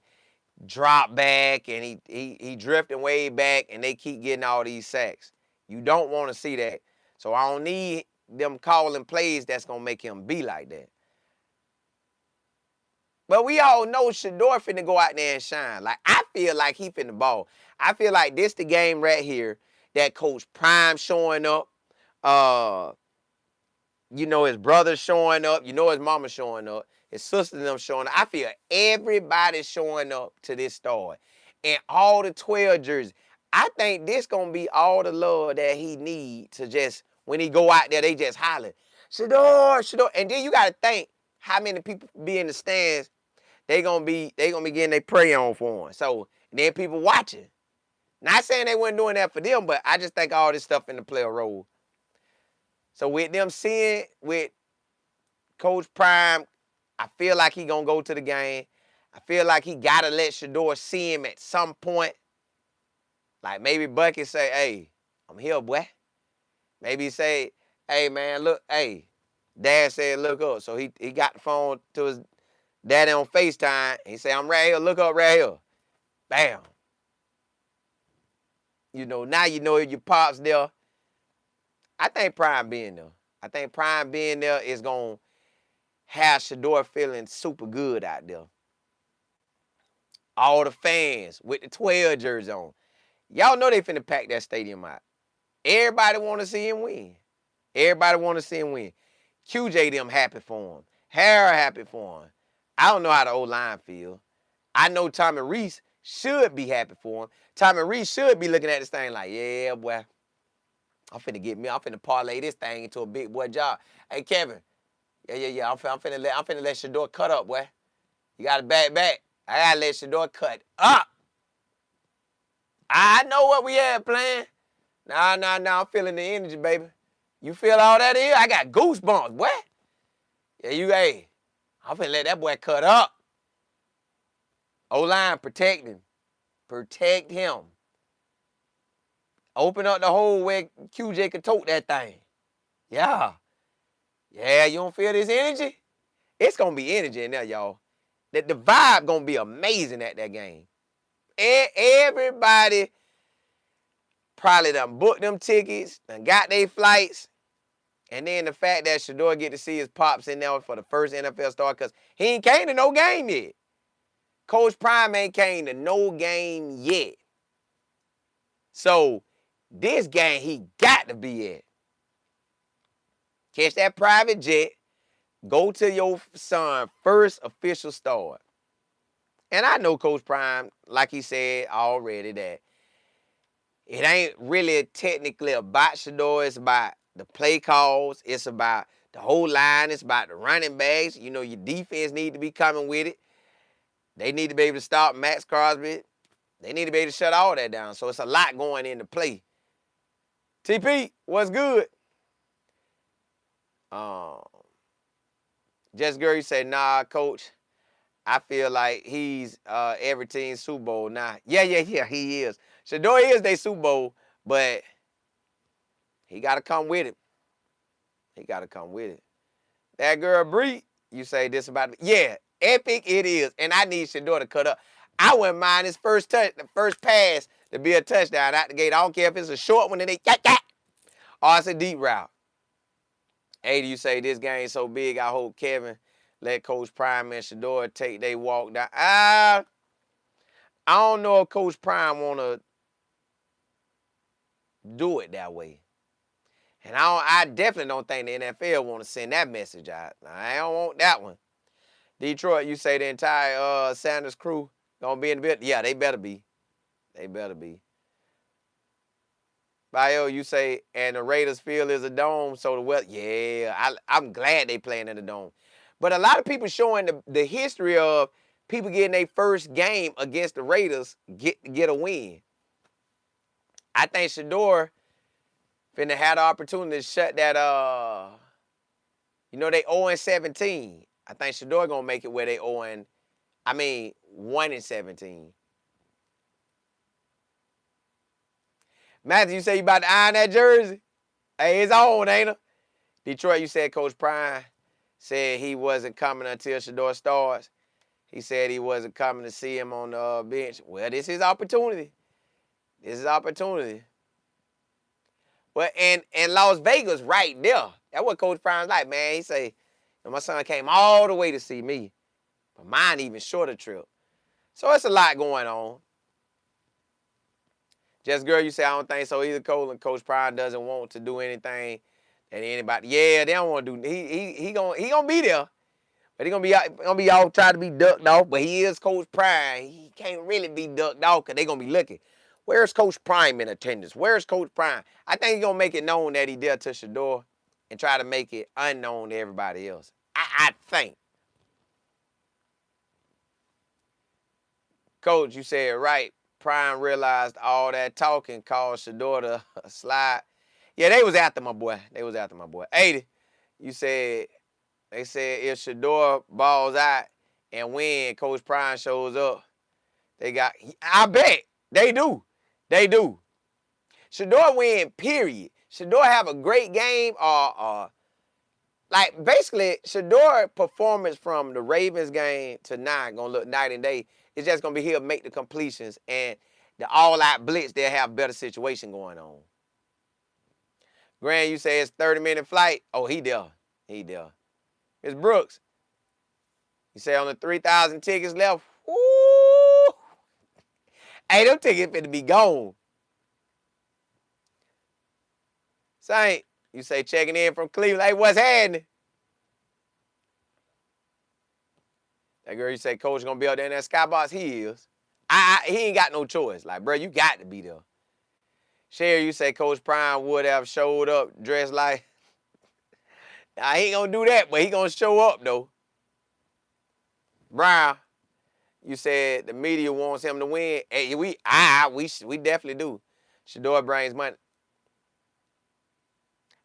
drop back and he drifting way back and they keep getting all these sacks. You don't want to see that. So I don't need them calling plays that's going to make him be like that. But we all know Shedeur finna go out there and shine. Like, I feel like he finna ball. I feel like this the game right here that Coach Prime showing up. You know, his brother showing up. You know, his mama showing up. His sister and them showing up. I feel everybody showing up to this start. And all the 12 jerseys. I think this going to be all the love that he need to just, when he go out there, they just holler, Shedeur, Shedeur. And then you got to think how many people be in the stands. They gonna be getting their prey on for him. So then people watching. Not saying they weren't doing that for them, but I just think all this stuff in the play a role. So with them seeing with Coach Prime, I feel like he gonna go to the game. I feel like he gotta let Shedeur see him at some point. Like maybe Bucky say, "Hey, I'm here, boy." Maybe he say, "Hey man, look, hey." Dad said, "Look up." So he got the phone to his daddy on FaceTime. He say, "I'm right here. Look up right here." Bam. You know, now you know if your pop's there. I think Prime being there. I think Prime being there is going to have Shedeur feeling super good out there. All the fans with the 12 jerseys on. Y'all know they finna pack that stadium out. Everybody want to see him win. Everybody want to see him win. QJ them happy for him. Harry happy for him. I don't know how the O-line feel. I know Tommy Reese should be happy for him. Tommy Reese should be looking at this thing like, yeah, boy, I'm finna parlay this thing into a big boy job. Hey, Kevin, yeah, I'm finna let Shedeur cut up, boy. You got to back. I got to let Shedeur cut up. I know what we had planned. Nah, I'm feeling the energy, baby. You feel all that here? I got goosebumps, boy. Yeah, I'm finna let that boy cut up. O-line, protect him. Protect him. Open up the hole where QJ could tote that thing. Yeah. Yeah, you don't feel this energy? It's going to be energy in there, y'all. The vibe going to be amazing at that game. Everybody probably done booked them tickets, done got their flights. And then the fact that Shedeur get to see his pops in there for the first NFL start, because he ain't came to no game yet. Coach Prime ain't came to no game yet. So this game he got to be at. Catch that private jet, go to your son's first official start. And I know Coach Prime, like he said already, that it ain't really technically about Shedeur. It's about the play calls. It's about the whole line. It's about the running backs. You know, your defense need to be coming with it. They need to be able to stop Max Crosby. They need to be able to shut all that down. So it's a lot going into play. TP, what's good? Just Girl, you say, nah, coach. I feel like he's every team's Super Bowl now. Yeah, he is. Shedeur is their Super Bowl, but he got to come with it. He got to come with it. That girl Bree, you say this about me. Yeah, epic it is. And I need Shedeur to cut up. I wouldn't mind his first pass to be a touchdown out the gate. I don't care if it's a short one and they or it's a deep route. 80, you say this game so big, I hope Kevin let Coach Prime and Shedeur take they walk down. I don't know if Coach Prime want to do it that way. And I definitely don't think the NFL want to send that message out. I don't want that one. Detroit, you say the entire Sanders crew going to be in the building? Yeah, they better be. They better be. Bio, you say, and the Raiders field is a dome, so the weather, yeah, I'm glad they playing in the dome. But a lot of people showing the history of people getting their first game against the Raiders get a win. I think Shedeur finna have the opportunity to shut that, they 0-17. I think Shedeur gonna make it where they 1-17. Matthew, you say you about to iron that jersey? Hey, it's on, ain't it? Detroit, you said Coach Prime said he wasn't coming until Shedeur starts. He said he wasn't coming to see him on the bench. Well, this is opportunity. This is opportunity. Well, and Las Vegas right there. That's what Coach Prime's like, man. He say, my son came all the way to see me. But mine even shorter trip. So it's a lot going on. Just Girl, you say, I don't think so either, Cole. And Coach Prime doesn't want to do anything that anybody. Yeah, they don't want to do. He gonna be there. But he gonna be all trying to be ducked off. But he is Coach Prime. He can't really be ducked off because they gonna be looking. Where's Coach Prime in attendance? Where's Coach Prime? I think he's gonna make it known that he there to Shedeur and try to make it unknown to everybody else. I think. Coach, you said right. Prime realized all that talking caused Shedeur to slide. Yeah, they was after my boy. 80, you said, they said if Shedeur balls out and win, Coach Prime shows up, I bet. They do. Shedeur win, period. Shedeur have a great game basically, Shedeur performance from the Ravens game to now gonna look night and day. It's just gonna be he'll make the completions and the all-out blitz, they'll have a better situation going on. Grant, you say it's 30-minute flight. Oh, he there. It's Brooks. You say on the 3,000 tickets left. Woo! Hey, them tickets finna be gone. Saint, you say checking in from Cleveland. Hey, what's happening? That girl, you say Coach gonna be out there in that skybox. He is. He ain't got no choice. Like, bro, you got to be there. Sherry, you say Coach Prime would have showed up dressed like. Now, he ain't gonna do that, but he gonna show up though. Brown, you said the media wants him to win. Hey, we definitely do. Shedeur brings money.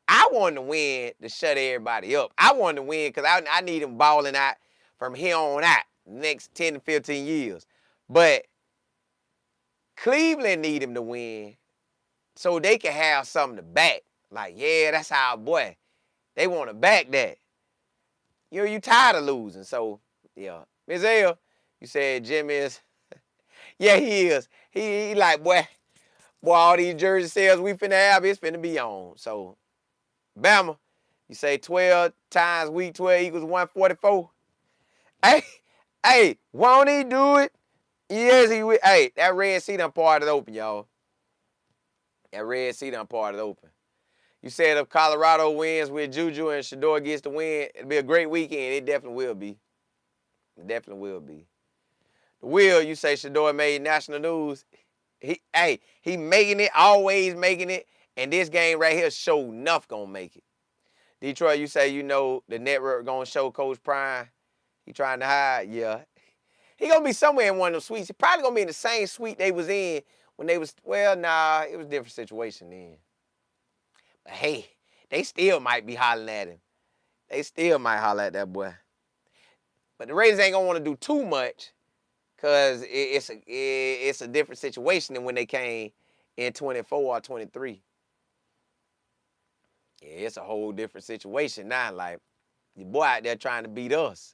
I want to win to shut everybody up. I want to win because I need him balling out from here on out next 10 to 15 years. But Cleveland need him to win so they can have something to back. Like, yeah, that's our boy. They want to back that. You tired of losing. So, yeah. Ms. L, you said Jim is, yeah, he is. He like, boy, all these jersey sales we finna have, it's finna be on. So, Bama, you say 12 times week 12 equals 144. Hey, won't he do it? Yes, he will. Hey, that Red Sea done parted open, y'all. That Red Sea done parted open. You said if Colorado wins with Juju and Shedeur gets the win, it'll be a great weekend. It definitely will be. It definitely will be. The Will, you say Shedeur made national news. He making it, always making it, and this game right here show enough gonna make it. Detroit, you say the network gonna show Coach Prime. He trying to hide, yeah. He gonna be somewhere in one of them suites. He probably gonna be in the same suite they was in when they was, well, nah, it was a different situation then. But hey, they still might be hollering at him. They still might holler at that boy. But the Raiders ain't gonna want to do too much because it's a different situation than when they came in 24 or 23. Yeah, it's a whole different situation now. Like, your boy out there trying to beat us.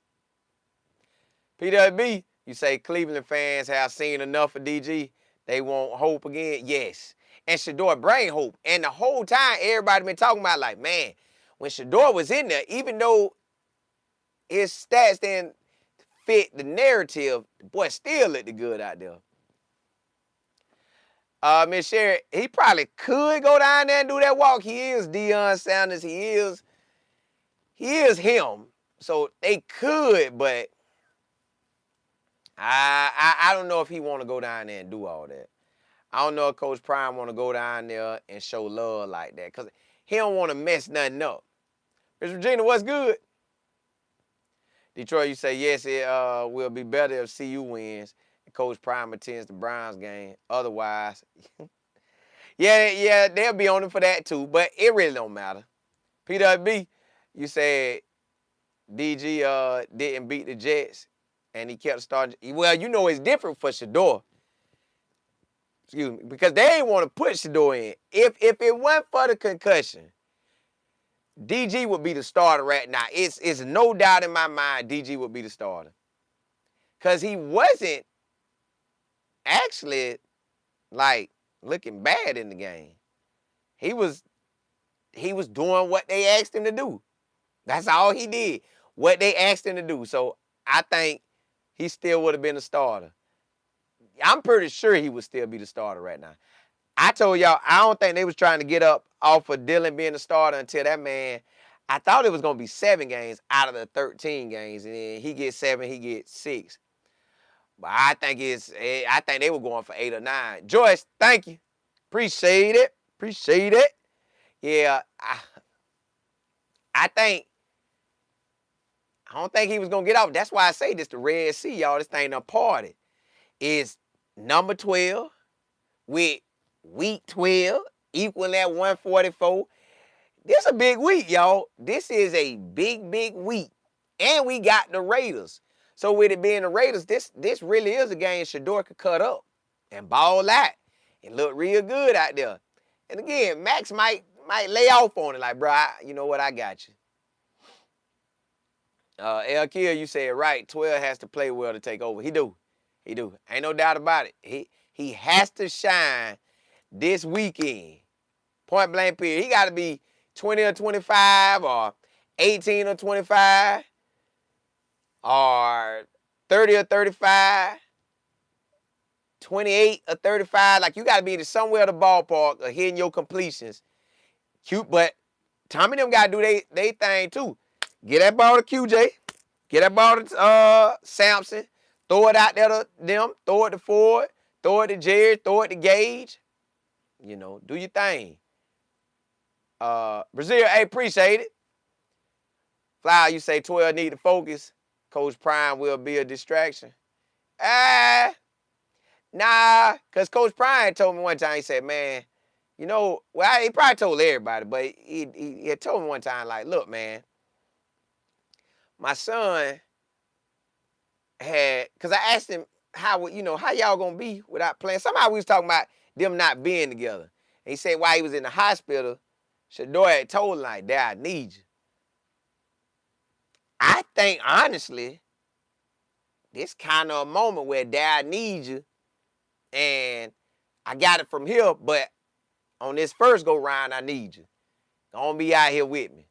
PWB, you say Cleveland fans have seen enough of DG. They want hope again. Yes. And Shador bring hope. And the whole time, everybody been talking about, like, man, when Shador was in there, even though his stats didn't fit the narrative, the boy still looked good out there. Miss Sherry, he probably could go down there and do that walk. He is Deion Sanders. He is him. So they could, but I don't know if he want to go down there and do all that. I don't know if Coach Prime want to go down there and show love like that because he don't want to mess nothing up. Miss Regina, what's good? Detroit, you say, yes, it will be better if CU wins and Coach Prime attends the Browns game. Otherwise, yeah, they'll be on him for that too, but it really don't matter. PWB, you said DG didn't beat the Jets and he kept starting. Well, it's different for Shador. Excuse me, because they ain't want to put Shedeur in. If it wasn't for the concussion, DG would be the starter right now. It's no doubt in my mind DG would be the starter. Because he wasn't actually, like, looking bad in the game. He was doing what they asked him to do. That's all he did, what they asked him to do. So I think he still would have been a starter. I'm pretty sure he would still be the starter right now. I told y'all, I don't think they was trying to get up off of Dillion being the starter until that man, I thought it was going to be 7 games out of the 13 games. And then he gets 7, he gets 6. But I think they were going for 8 or 9. Joyce, thank you. Appreciate it. Yeah, I don't think he was going to get off. That's why I say this, the Red Sea, y'all. This thing done party. Is number 12 with week 12 equaling that 144. This is a big week, y'all. This is a big, big week. And we got the Raiders. So with it being the Raiders, this really is a game Shador could cut up and ball out and look real good out there. And again, Max might lay off on it like, bro, you know what, I got you. El Kill, you said right, 12 has to play well to take over. He do. Ain't no doubt about it. He has to shine this weekend. Point blank period. He got to be 20 or 25 or 18 or 25 or 30 or 35, 28 or 35. Like, you got to be somewhere in the ballpark or hitting your completions. Cute, but Tommy them got to do they thing too. Get that ball to QJ. Get that ball to Sampson. Throw it out there to them. Throw it to Ford. Throw it to Jared. Throw it to Gage. Do your thing. Brazil, hey, appreciate it. Flower, you say 12 need to focus. Coach Prime will be a distraction. Nah, because Coach Prime told me one time, he said, man, he probably told everybody, but he had told me one time, like, look, man, my son because I asked him how y'all gonna be without playing. Somehow we was talking about them not being together. He said while he was in the hospital, Shedeur had told him, like, Dad, I need you. I think, honestly, this kind of a moment where Dad, I need you, and I got it from here, but on this first go-round, I need you. Don't be out here with me.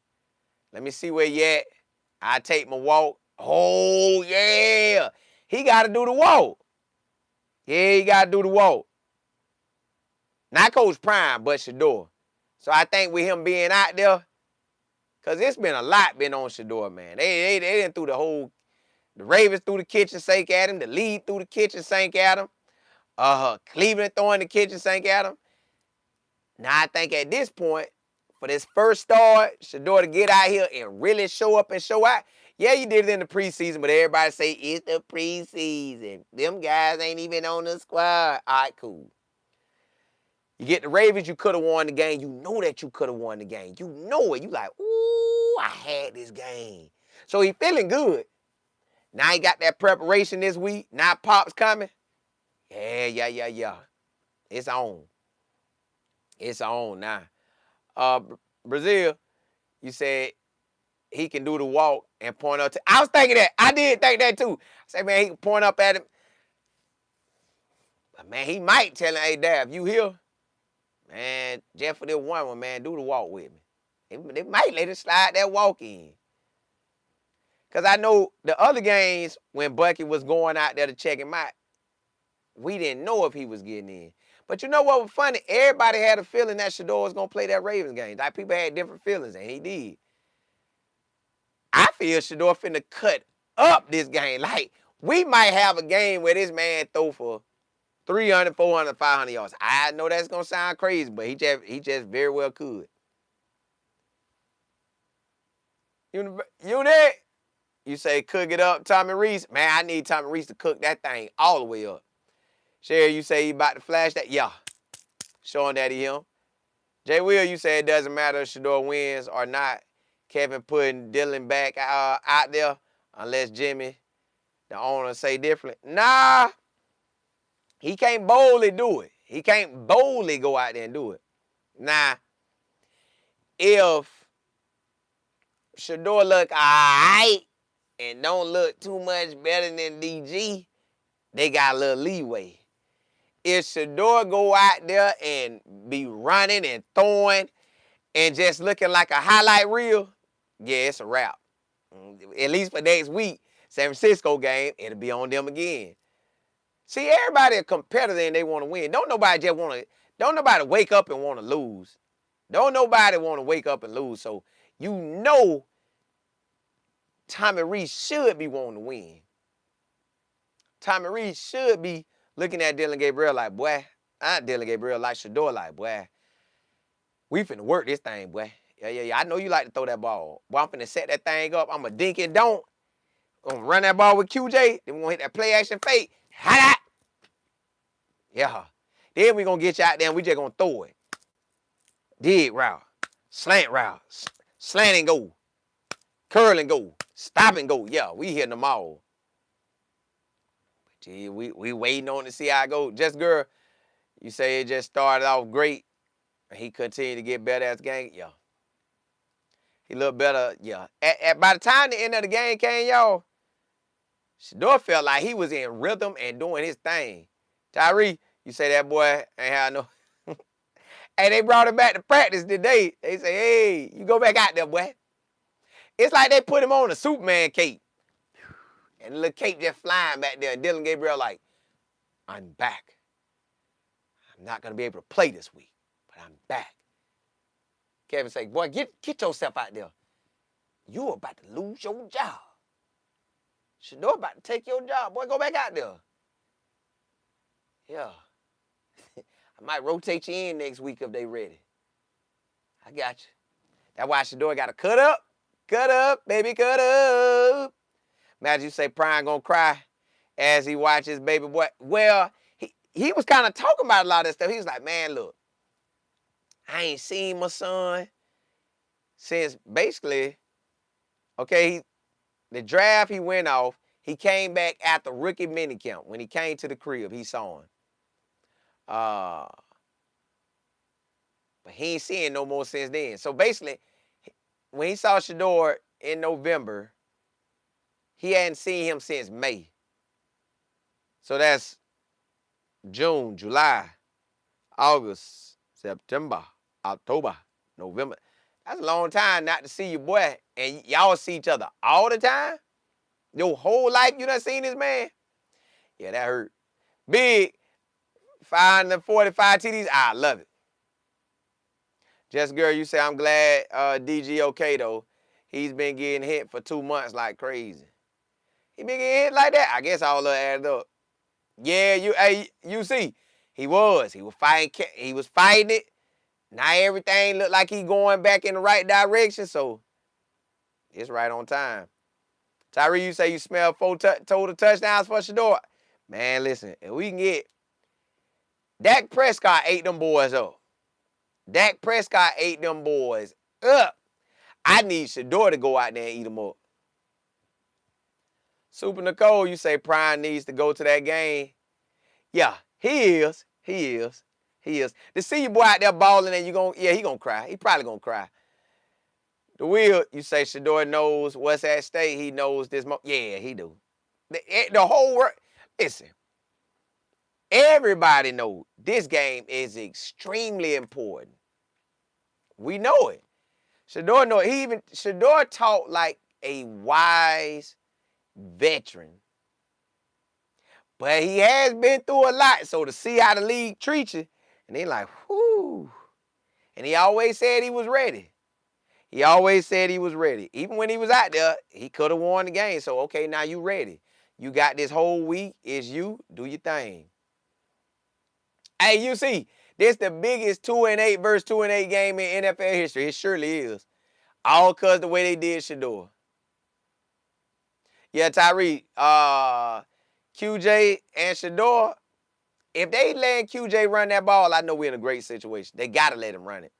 Let me see where you at. I take my walk. Oh, yeah. He got to do the walk. Yeah, he got to do the walk. Not Coach Prime, but Shador. So I think with him being out there, because it's been a lot been on Shador, man. They didn't threw the Ravens threw the kitchen sink at him. The lead threw the kitchen sink at him. Cleveland throwing the kitchen sink at him. Now I think at this point, for this first start, Shador to get out here and really show up and show out. Yeah, you did it in the preseason, but everybody say it's the preseason. Them guys ain't even on the squad. All right, cool. You get the Ravens, you could have won the game. You know that you could have won the game. You know it. You like, ooh, I had this game. So he feeling good. Now he got that preparation this week. Now Pop's coming. Yeah. It's on. It's on now. Brazil, you said he can do the walk and point up to. I was thinking that. I did think that too. I said, man, he can point up at him. But man, he might tell him, hey, Dad, if you here, man, just for this one, man, do the walk with me. They might let him slide that walk in. Because I know the other games when Bucky was going out there to check him out, we didn't know if he was getting in. But you know what was funny? Everybody had a feeling that Shador was going to play that Ravens game. Like, people had different feelings, and he did. I feel Shador finna cut up this game. Like, we might have a game where this man throw for 300, 400, 500 yards. I know that's going to sound crazy, but he just very well could. You there? You say cook it up, Tommy Reese. Man, I need Tommy Reese to cook that thing all the way up. Sherry, you say you about to flash that? Yeah. Showing that to him. Jay Will, you say it doesn't matter if Shador wins or not. Kevin putting Dillion back out there unless Jimmy, the owner, say differently. Nah. He can't boldly do it. He can't boldly go out there and do it. Now, if Shador look all right and don't look too much better than DG, they got a little leeway. If Shador go out there and be running and throwing and just looking like a highlight reel, yeah, it's a wrap. At least for next week, San Francisco game, it'll be on them again. See, everybody a competitor and they want to win. Don't nobody wake up and want to lose. Don't nobody want to wake up and lose. So you know Tommy Reese should be wanting to win. Tommy Reese should be looking at Dillion Gabriel like, boy, not Dillion Gabriel, like Shador, like, boy, we finna work this thing, boy. Yeah. I know you like to throw that ball. Boy, I'm finna set that thing up. I'm going to dink and don't. I'm going to run that ball with QJ. Then we're going to hit that play action fake. Ha-da! Yeah. Then we're going to get you out there and we just going to throw it. Dig route. Slant route. Slant and go. Curl and go. Stop and go. Yeah, we hitting them all. Gee, we waiting on to see how it goes. Just girl, you say it just started off great. And he continued to get better as the game. Yeah. He looked better. Yeah. By the time the end of the game came, y'all, Shedeur felt like he was in rhythm and doing his thing. Tyree, you say that boy ain't had no. Hey, they brought him back to practice today. They say, hey, you go back out there, boy. It's like they put him on a Superman cape. And the little cape just flying back there. And Dillion Gabriel like, I'm back. I'm not going to be able to play this week, but I'm back. Kevin say, boy, get yourself out there. You about to lose your job. Shedeur about to take your job. Boy, go back out there. Yeah. I might rotate you in next week if they ready. I got you. That's why Shedeur got to cut up. Cut up, baby, cut up. Imagine you say Prime gonna cry as he watches baby boy. Well, he was kind of talking about a lot of that stuff. He was like, man, look, I ain't seen my son since basically, okay, the draft he went off, he came back after rookie minicamp. When he came to the crib, he saw him. But he ain't seeing no more since then. So basically, when he saw Shedeur in November, he hadn't seen him since May. So that's June, July, August, September, October, November. That's a long time not to see your boy. And y'all see each other all the time? Your whole life you done seen this man? Yeah, that hurt. Big, 545 TDs. I love it. Just girl, you say, I'm glad DG okay, though. He's been getting hit for 2 months like crazy. He been getting hit like that? I guess all of it added up. Yeah, you see, he was fighting it. Now everything look like he going back in the right direction, so it's right on time. Tyree, you say you smell 4 total touchdowns for Shador. Man, listen, if we can get Dak Prescott ate them boys up. Dak Prescott ate them boys up. I need Shador to go out there and eat them up. Super Nicole, you say Prime needs to go to that game. Yeah, he is. To see your boy out there balling and he gonna cry. He probably gonna cry. The Wheel, you say Shador knows what's at stake. He knows this. Yeah, he do. The whole world, listen, everybody knows this game is extremely important. We know it. Shador know it. Shador talked like a wise veteran. But he has been through a lot, so to see how the league treats you, and they like, whoo. And he always said he was ready. Even when he was out there, he could have won the game. So, okay, now you ready. You got this whole week. It's you. Do your thing. Hey, you see, this the biggest 2-8 versus 2-8 game in NFL history. It surely is. All because the way they did Shedeur. Yeah, Tyree, QJ and Shedeur, if they let QJ run that ball, I know we're in a great situation. They got to let him run it.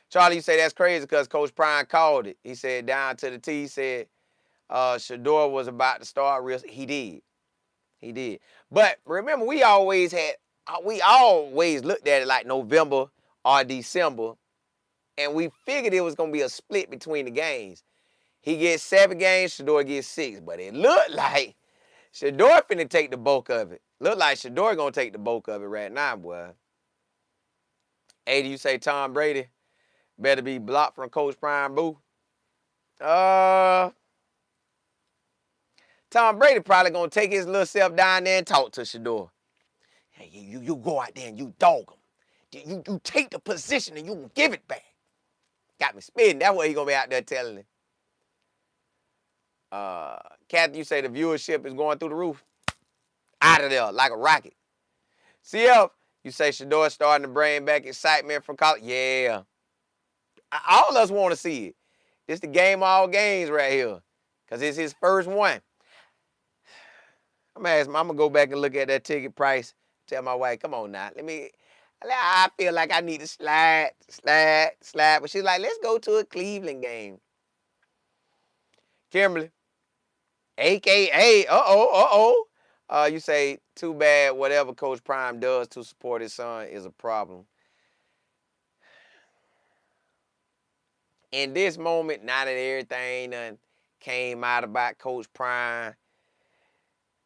Charlie, you say that's crazy because Coach Prime called it. He said down to the T, he said Shedeur was about to start real. He did. But remember, we always looked at it like November or December, and we figured it was going to be a split between the games. He gets 7 games, Shedeur gets 6. But it looked like Shedeur finna take the bulk of it. Look like Shedeur gonna take the bulk of it right now, boy. 80, you say Tom Brady better be blocked from Coach Prime Boo. Tom Brady probably gonna take his little self down there and talk to Shedeur. Hey, you go out there and you dog him. You take the position and you give it back. Got me spitting. That's what he gonna be out there telling him. Kathy, you say the viewership is going through the roof. Out of there like a rocket. CF, you say Shedeur starting to bring back excitement from college. Yeah. All of us want to see it. It's the game of all games right here. Because it's his first one. I'm going to go back and look at that ticket price. Tell my wife, come on now. I feel like I need to slide. But she's like, let's go to a Cleveland game. Kimberly, AKA, you say, too bad whatever Coach Prime does to support his son is a problem. In this moment, now that everything done came out about Coach Prime,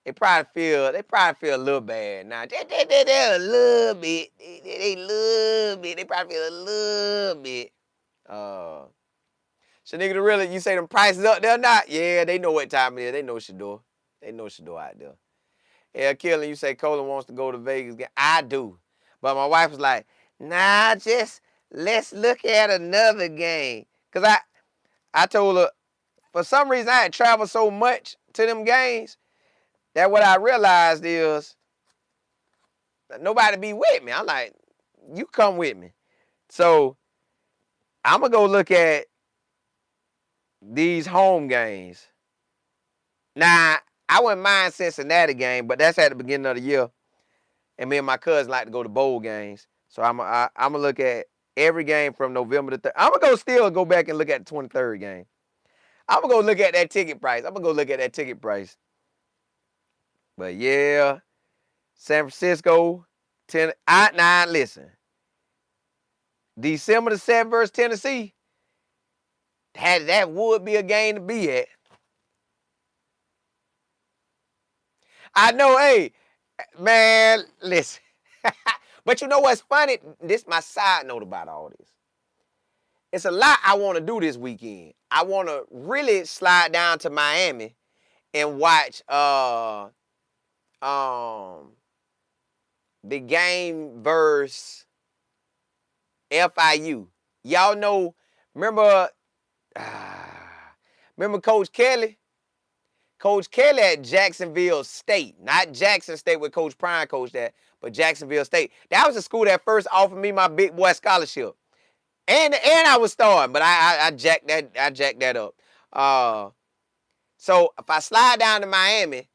they probably feel a little bad now. They're a little bit. They probably feel a little bit. So nigga, the really, you say them prices up there not? Yeah, they know what time it is. They know Shedeur. They know Shedeur out there. Yeah, Killing, you say Colin wants to go to Vegas. I do. But my wife was like, nah, just let's look at another game. Because I told her, for some reason, I had traveled so much to them games that what I realized is nobody be with me. I'm like, you come with me. So I'm going to go look at these home games. Now, I wouldn't mind Cincinnati game, but that's at the beginning of the year. And me and my cousin like to go to bowl games. So I'm going to look at every game from November the 3rd. I'm going to go back and look at the 23rd game. I'm going to go look at that ticket price. But yeah, San Francisco, listen. December the 7th versus Tennessee, that would be a game to be at. I know, hey, man, listen. But you know what's funny? This is my side note about all this. It's a lot I want to do this weekend. I want to really slide down to Miami and watch the game versus FIU. Y'all know, remember Coach Kelly? Coach Kelly at Jacksonville State, not Jackson State where Coach Prime coached at, but Jacksonville State. That was the school that first offered me my big boy scholarship. And I was starting, but I jacked that up. So if I slide down to Miami,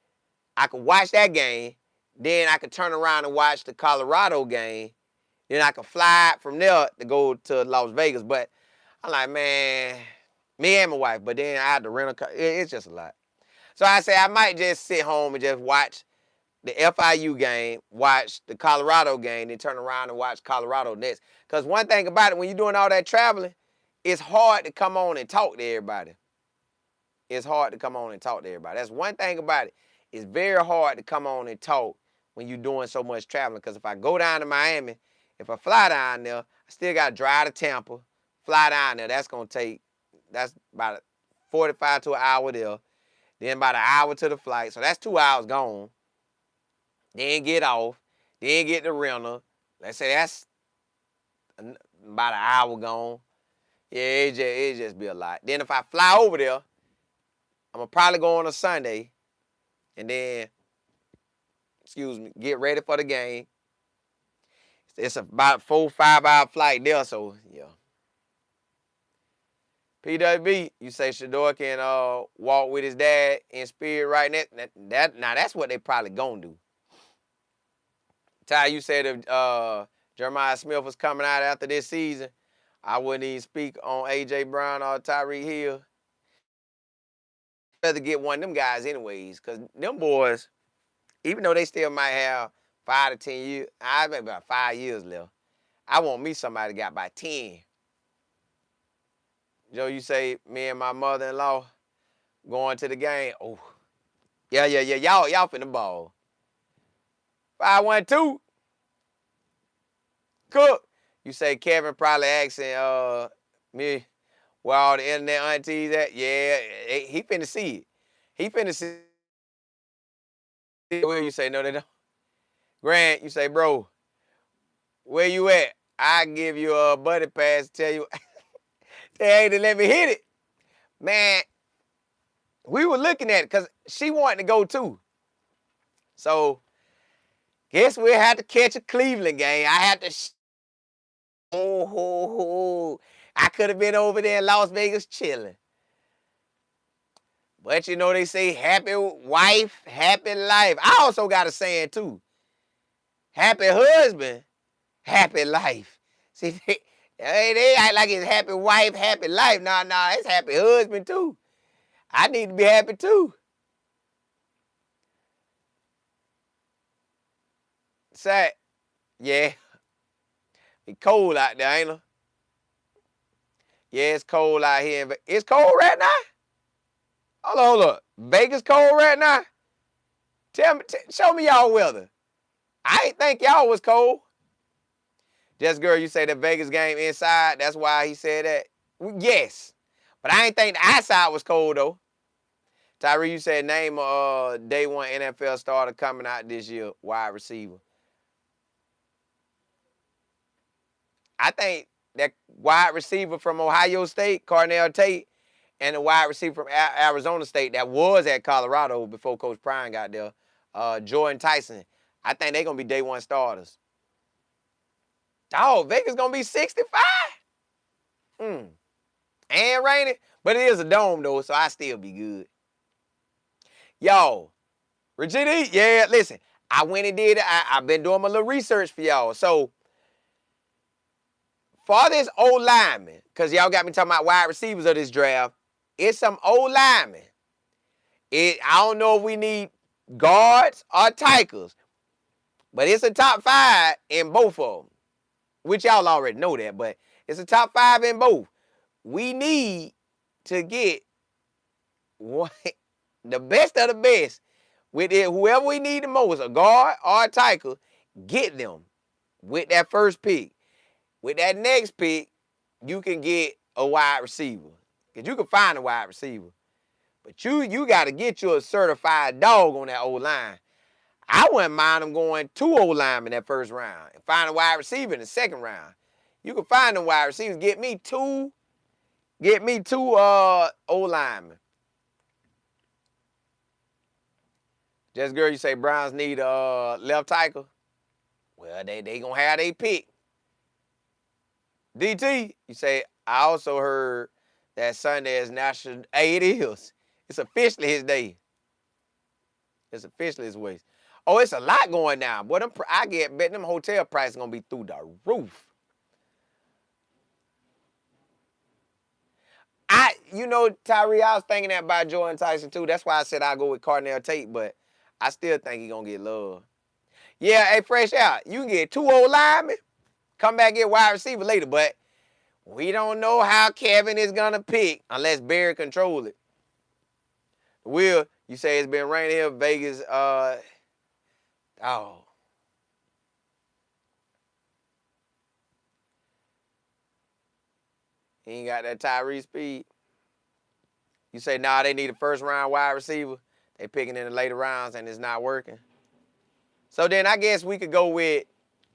I could watch that game. Then I could turn around and watch the Colorado game. Then I could fly from there to go to Las Vegas. But I'm like, man, me and my wife. But then I had to rent a car. It's just a lot. So I say I might just sit home and just watch the FIU game, watch the Colorado game, then turn around and watch Colorado next. Because one thing about it, when you're doing all that traveling, it's hard to come on and talk to everybody. It's hard to come on and talk to everybody. That's one thing about it. It's very hard to come on and talk when you're doing so much traveling. Because if I go down to Miami, if I fly down there, I still got to drive to Tampa, fly down there. That's about 45 to an hour there. Then about an hour to the flight. So that's 2 hours gone. Then get off. Then get the rental. Let's say that's about an hour gone. Yeah, it just be a lot. Then if I fly over there, I'm going to probably go on a Sunday. And then, get ready for the game. It's about 4-5 hour flight there. So, yeah. PWB, you say Shedeur can walk with his dad in spirit right now. Now that's what they probably gonna do. Ty, you said if Jeremiah Smith was coming out after this season, I wouldn't even speak on A.J. Brown or Tyreek Hill. I'd rather get one of them guys anyways, because them boys, even though they still might have 5 to 10 years, I have about 5 years left. I want me somebody that got about 10. Joe, you say me and my mother-in-law going to the game. Oh, yeah. Y'all finna ball. 5-1-2. Cook. You say Kevin probably asking me where all the internet aunties at. Yeah, he finna see it. He finna see it. Will you say no they don't? Grant, you say, bro, where you at? I give you a buddy pass to tell you. They ain't to let me hit it. Man, we were looking at it because she wanted to go too. So, guess we'll have to catch a Cleveland game. I had to. I could have been over there in Las Vegas chilling. But you know, they say happy wife, happy life. I also got a saying too. Happy husband, happy life. See, they act like it's happy wife, happy life. Nah, it's happy husband too. I need to be happy too. Say, yeah. It's cold out there, ain't it? Yeah, it's cold out here. It's cold right now? Hold up. Vegas cold right now? Show me y'all weather. I ain't think y'all was cold. Just girl, you say the Vegas game inside. That's why he said that. Yes, but I ain't think the outside was cold though. Tyree, you said name a day one NFL starter coming out this year, wide receiver. I think that wide receiver from Ohio State, Cornell Tate, and the wide receiver from Arizona State that was at Colorado before Coach Prime got there, Jordan Tyson. I think they're going to be day one starters. Oh, Vegas going to be 65? And raining. But it is a dome, though, so I still be good. Yo, Regina, yeah, listen. I went and did it. I've been doing my little research for y'all. So, for this old lineman, because y'all got me talking about wide receivers of this draft, it's some old linemen. I don't know if we need guards or tackles, but it's a top 5 in both of them, which y'all already know that, but It's a top 5 in both. We need to get one, the best of the best with it. Whoever we need the most, a guard or a tackle, get them with that first pick. With that next pick, you can get a wide receiver. Because you can find a wide receiver. But you got to get you a certified dog on that O-line. I wouldn't mind them going 2 O-linemen in that first round and find a wide receiver in the second round. You can find them wide receivers. Get me two O-linemen. Just girl, you say Browns need a left tackle? Well, they going to have their pick. DT, you say, I also heard that Sunday is national. Hey, it is. It's officially his day. It's officially his ways. Oh, it's a lot going down. Boy, I get bet them hotel prices going to be through the roof. Tyree, I was thinking that about Jordan Tyson too. That's why I said I'll go with Cardinal Tate, but I still think he's going to get love. Yeah, hey, fresh out. You can get 2 old linemen, come back and get wide receiver later, but we don't know how Kevin is going to pick unless Barry controls it. Will, you say it's been raining here, Vegas. He ain't got that Tyree speed. You say, nah, they need a first-round wide receiver. They picking in the later rounds, and it's not working. So then I guess we could go with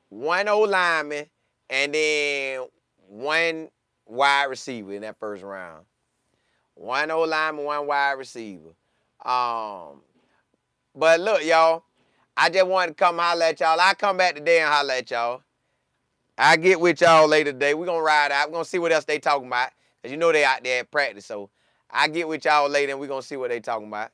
1 O-lineman and then 1 wide receiver in that first round. 1 O-lineman, 1 wide receiver. But look, y'all, I just wanted to come holler at y'all. I'll come back today and holler at y'all. I'll get with y'all later today. We're going to ride out. We're going to see what else they talking about. Because you know they out there at practice. So I'll get with y'all later and we're going to see what they talking about.